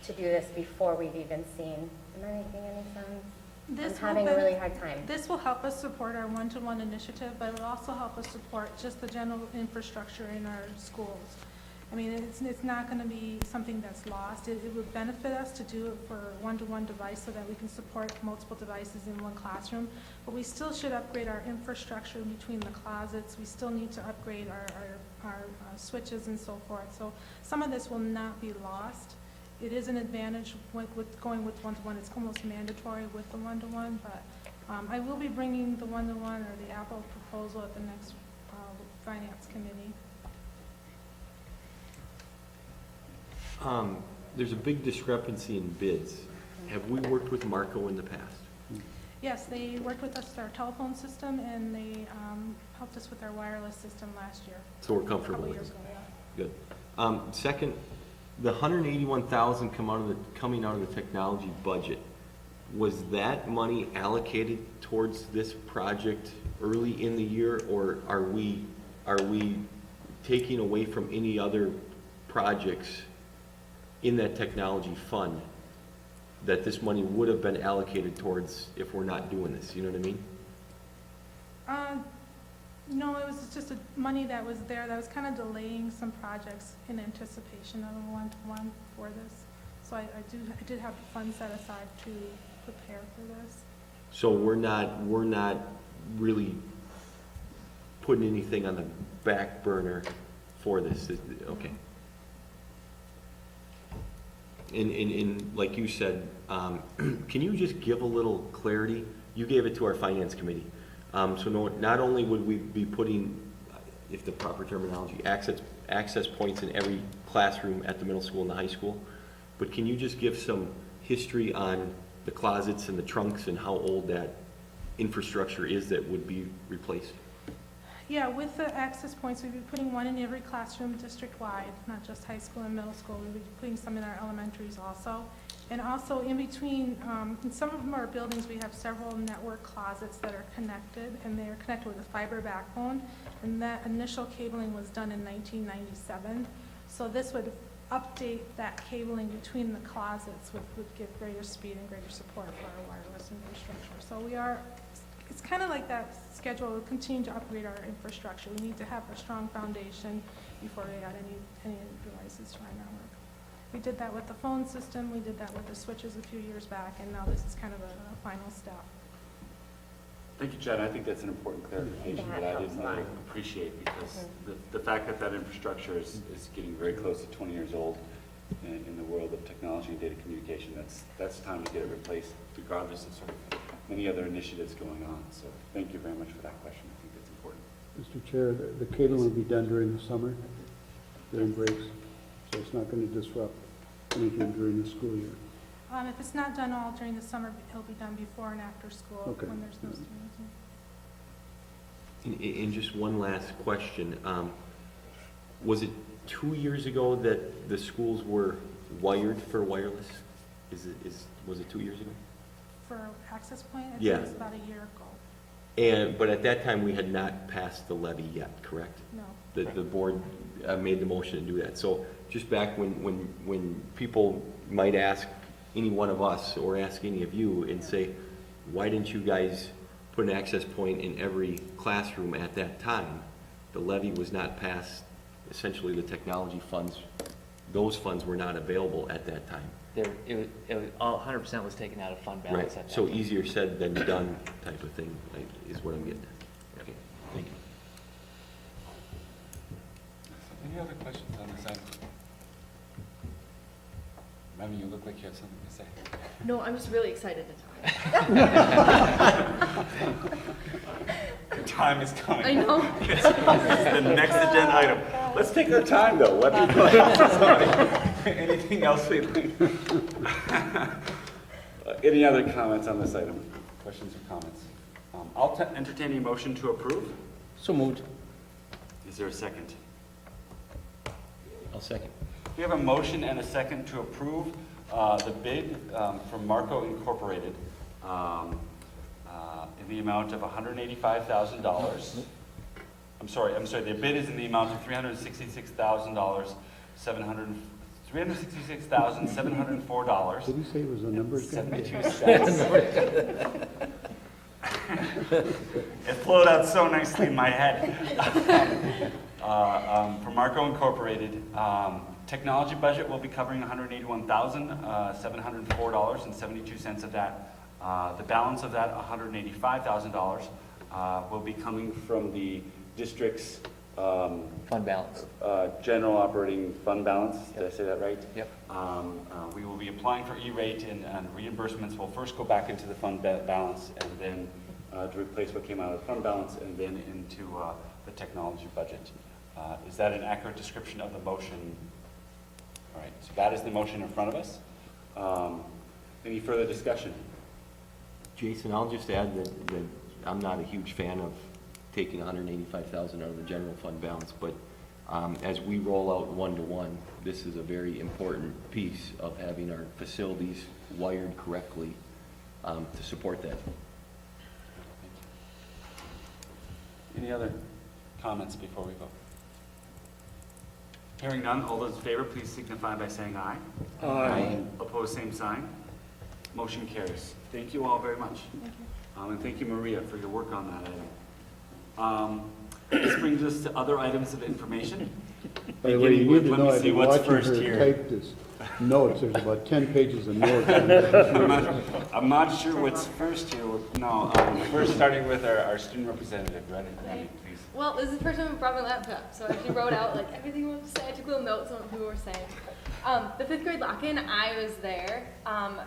to do this before we've even seen. Am I making any sense? I'm having a really hard time. This will help us support our one-to-one initiative, but it will also help us support just the general infrastructure in our schools. I mean, it's not going to be something that's lost. It would benefit us to do it for a one-to-one device so that we can support multiple devices in one classroom, but we still should upgrade our infrastructure between the closets. We still need to upgrade our switches and so forth. So some of this will not be lost. It is an advantage with going with one-to-one. It's almost mandatory with the one-to-one, but I will be bringing the one-to-one or the Apple proposal at the next Finance Committee. There's a big discrepancy in bids. Have we worked with Marco in the past? Yes, they worked with us with our telephone system, and they helped us with our wireless system last year. So we're comfortable A couple with years it? ago, yeah. Good. Second, the $181,000 coming out of the technology budget, was that money allocated towards this project early in the year, or are we taking away from any other projects in that technology fund that this money would have been allocated towards if we're not doing this? You know what I mean? No, it was just money that was there that was kind of delaying some projects in anticipation of a one-to-one for this. So I did have the funds set aside to prepare for this. So we're not really putting anything on the back burner for this, okay. And like you said, can you just give a little clarity? You gave it to our finance committee. So not only would we be putting, if the proper terminology, access points in every classroom at the middle school and the high school, but can you just give some history on the closets and the trunks and how old that infrastructure is that would be replaced? Yeah, with the access points, we'd be putting one in every classroom district-wide, not just high school and middle school. We'd be putting some in our elementaries also. And also in between, in some of our buildings, we have several network closets that are connected, and they are connected with a fiber backbone. And that initial cabling was done in 1997. So this would update that cabling between the closets, which would give greater speed and greater support for our wireless infrastructure. So it's kind of like that schedule. We'll continue to upgrade our infrastructure. We need to have a strong foundation before we add any devices to our network. We did that with the phone system, we did that with the switches a few years back, and now this is kind of a final step. Thank you, Chad. I think that's an important clarification that I didn't really appreciate, because the fact that that infrastructure is getting very close to 20 years old in the world of technology and data communication, that's time to get it replaced, regardless of sort of many other initiatives going on. So thank you very much for that question. I think that's important. Mr. Chair, the cabling will be done during the summer, during breaks, so it's not going to disrupt anything during the school year. If it's not done all during the summer, it'll be done before and after school, Okay. when there's no students. And just one last question. Was it 2 years ago that the schools were wired for wireless? Was it 2 years ago? For access point, I think Yeah. it was about a year ago. But at that time, we had not passed the levy yet, correct? No. The board made the motion to do that. So just back when people might ask any one of us or ask any of you and say, why didn't you guys put an access point in every classroom at that time? The levy was not passed. Essentially, the technology funds, those funds were not available at that time. It was all 100% was taken out of fund balance Right. at that So time. easier said than done type of thing, like, is what I'm getting at. Okay, thank you. Any other questions on this item? Remy, you look like you have something to say. No, I'm just really excited to talk. Your time is coming. I know. This is the next agenda item. Let's take our time, though. Let me Anything else we'd like? Any other comments on this item? Questions or comments? I'll entertain a motion to approve. So moved. Is there a second? I'll second. We have a motion and a second to approve the bid from Marco Incorporated in the amount of $185,000. I'm sorry, the bid is in the amount of $366,704. Did you say it was a numbers guy? 72 cents. It flowed out so nicely in my head. For Marco Incorporated, technology budget will be covering $181,704.72 of that. The balance of that, $185,000, will be coming from the district's Fund balance. general operating fund balance. Did I say that right? Yep. We will be applying for E-rate, and reimbursements will first go back into the fund balance, and then to replace what came out of the fund balance, and then into the technology budget. Is that an accurate description of the motion? All right, so that is the motion in front of us. Any further discussion? Jason, I'll just add that I'm not a huge fan of taking $185,000 out of the general fund balance, but as we roll out one-to-one, this is a very important piece of having our facilities wired correctly to support that. Any other comments before we vote? Hearing none, all those in favor, please signify by saying aye. Aye. Opposed, same sign. Motion carries. Thank you all very much. And thank you, Maria, for your work on that item. This brings us to other items of information. By the way, you need to know, I've been watching first her here. type this notes. There's about 10 pages of notes. on that. I'm not sure what's first here. No, first starting with our student representative. Randy, please. Well, this is the first time I brought my laptop, so I actually wrote out like everything we were saying. I took little notes on what people were saying. The 5th grade lock-in, I was there. I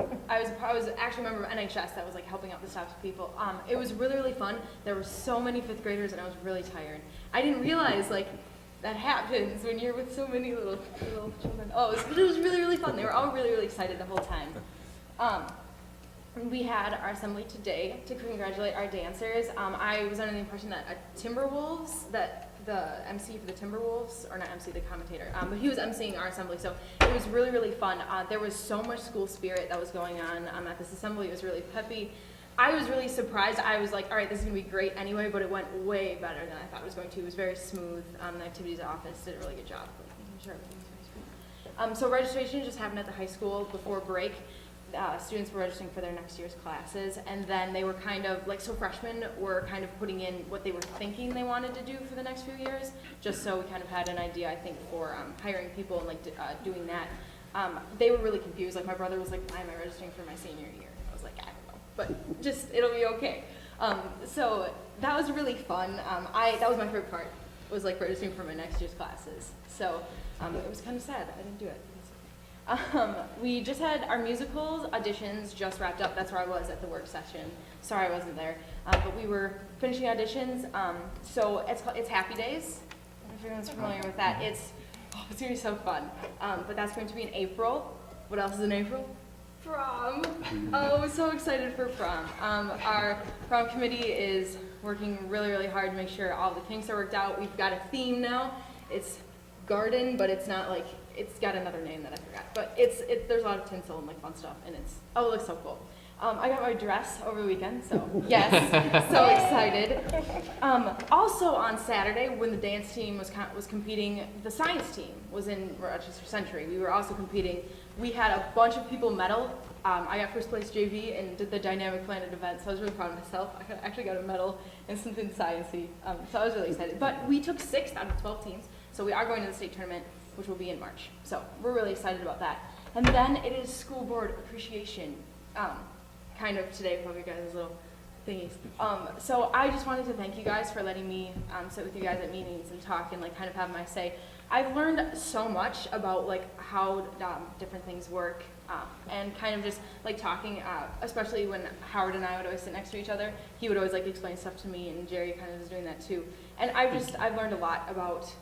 was actually a member of NHS that was like helping out the staff people. It was really, really fun. There were so many 5th graders, and I was really tired. I didn't realize like that happens when you're with so many little children. Oh, it was really, really fun. They were all really, really excited the whole time. We had our assembly today to congratulate our dancers. I was under the impression that Timberwolves, that the MC for the Timberwolves, or not MC, the commentator, but he was emceeing our assembly, so it was really, really fun. There was so much school spirit that was going on at this assembly. It was really peppy. I was really surprised. I was like, all right, this is gonna be great anyway, but it went way better than I thought it was going to. It was very smooth. The activities office did a really good job of making sure everything was very smooth. So registration just happened at the high school before break. Students were registering for their next year's classes, and then they were kind of like, so freshmen were kind of putting in what they were thinking they wanted to do for the next few years, just so we kind of had an idea, I think, for hiring people and like doing that. They were really confused. Like my brother was like, why am I registering for my senior year? I was like, I don't know, but just, it'll be okay. So that was really fun. That was my favorite part, was like registering for my next year's classes. So it was kind of sad that I didn't do it. We just had our musicals auditions just wrapped up. That's where I was at the work session. Sorry I wasn't there. But we were finishing auditions. So it's Happy Days. I don't know if everyone's familiar with that. It's gonna be so fun. But that's going to be in April. What else is in April? Prom. Oh, I'm so excited for prom. Our prom committee is working really, really hard to make sure all the kinks are worked out. We've got a theme now. It's garden, but it's not like, it's got another name that I forgot. But there's a lot of tinsel and like fun stuff, and it looks so cool. I got my dress over the weekend, so yes, so excited. Also on Saturday, when the dance team was competing, the science team was in Rochester Century. We were also competing. We had a bunch of people medal. I got first place JV and did the Dynamic Planet event, so I was really proud of myself. I actually got a medal and something sciencey, so I was really excited. But we took 6th out of 12 teams, so we are going to the state tournament, which will be in March. So we're really excited about that. And then it is school board appreciation, kind of today for you guys' little thingies. So I just wanted to thank you guys for letting me sit with you guys at meetings and talk and like kind of have my say. I've learned so much about like how different things work and kind of just like talking, especially when Howard and I would always sit next to each other. He would always like explain stuff to me, and Jerry kind of was doing that too. And I've learned a lot about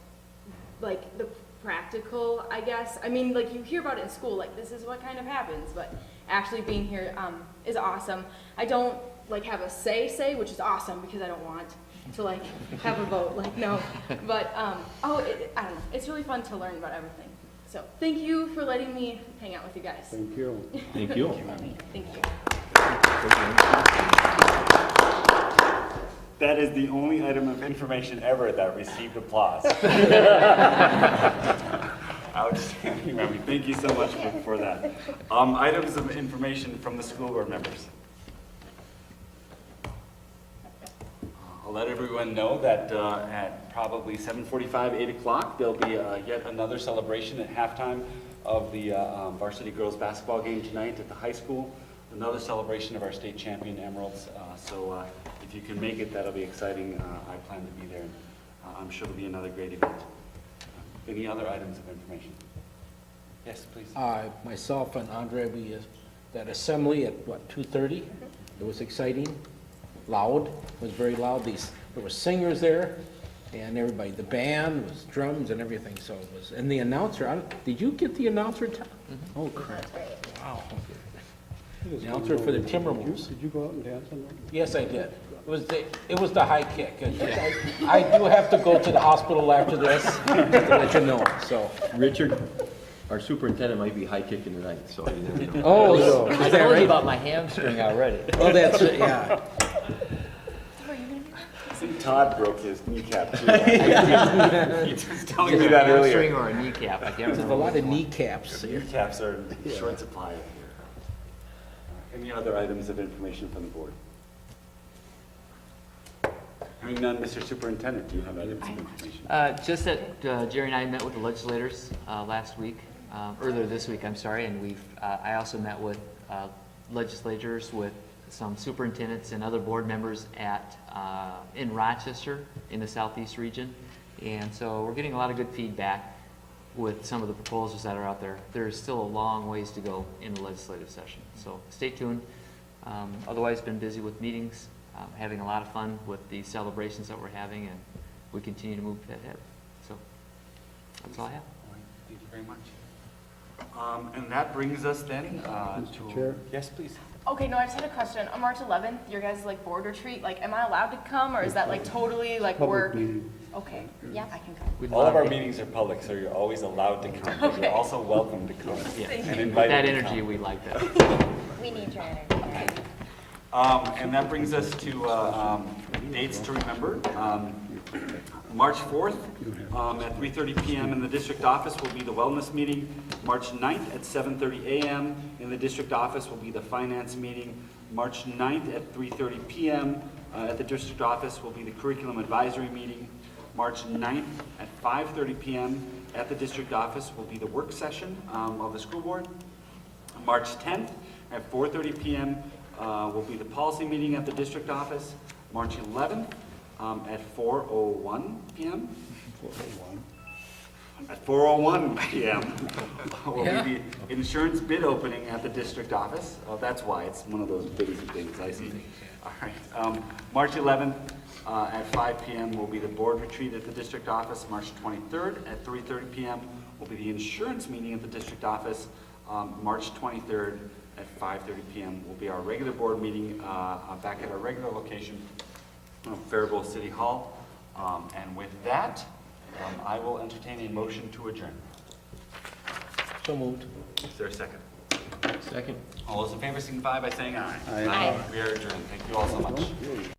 like the practical, I guess. I mean, like, you hear about it in school, like, this is what kind of happens, but actually being here is awesome. I don't, like, have a say, which is awesome, because I don't want to, like, have a vote, like, no. But, I don't know, it's really fun to learn about everything. So, thank you for letting me hang out with you guys. Thank you. Thank you. Thank you. That is the only item of information ever that received applause. Outstanding, Remy. Thank you so much for that. Items of information from the school board members. I'll let everyone know that at probably 7:45, 8 o'clock, there'll be yet another celebration at halftime of the varsity girls basketball game tonight at the high school. Another celebration of our state champion Emeralds. So if you can make it, that'll be exciting. I plan to be there. I'm sure it'll be another great event. Any other items of information? Yes, please. Myself and Andre, that assembly at, 2:30? It was exciting, loud, it was very loud. There were singers there, and everybody, the band, was drums and everything, so it was, and the announcer, did you get the announcer? Oh, crap. Wow. The announcer for the Timberwolves. Did you go out and dance on that? Yes, I did. It was the high kick. I do have to go to the hospital after this, to let you know, so. Richard, our superintendent might be high kicking tonight, so you never know. Oh, no. I told you about my hamstring already. Oh, that's it, yeah. I think Todd broke his kneecap too. He was telling me that earlier. Hamstring or a kneecap, I can't There's remember. a lot of kneecaps here. Kneecaps are in short supply up here. Any other items of information from the board? Hearing none, Mr. Superintendent, do you have items of information? Just that Jerry and I met with the legislators last week, earlier this week, I'm sorry, and I also met with legislators, with some superintendents and other board members in Rochester, in the southeast region. And so we're getting a lot of good feedback with some of the proposals that are out there. There's still a long ways to go in the legislative session, so stay tuned. Otherwise, been busy with meetings, having a lot of fun with the celebrations that we're having, and we continue to move ahead. So that's all I have. All right, thank you very much. And that brings us then Mr. Chair? Yes, please. Okay, no, I just had a question. On March 11th, your guys' like board retreat, like, am I allowed to come, or is that like totally like work? Public meeting. Okay, yeah, I can come. All of our meetings are public, so you're always allowed to come. But you're also welcome to come and invited That to energy, come. we like that. We need your energy. And that brings us to dates to remember. March 4th at 3:30 p.m. in the district office will be the wellness meeting. March 9th at 7:30 a.m. in the district office will be the finance meeting. March 9th at 3:30 p.m. At the district office will be the curriculum advisory meeting. March 9th at 5:30 p.m. at the district office will be the work session of the school board. March 10th at 4:30 p.m. Will be the policy meeting at the district office. March 11th at 4:01 p.m. 4:01. At 4:01 p.m. will be the insurance bid opening at the district office. Oh, that's why it's one of those busy things, I see. All right. March 11th at 5 p.m. will be the board retreat at the district office. March 23rd at 3:30 p.m. will be the insurance meeting at the district office. March 23rd at 5:30 p.m. will be our regular board meeting back at our regular location, Faribault City Hall. And with that, I will entertain a motion to adjourn. So moved. Is there a second? Second. All those in favor signify by saying aye. Aye. We are adjourned. Thank you all so much.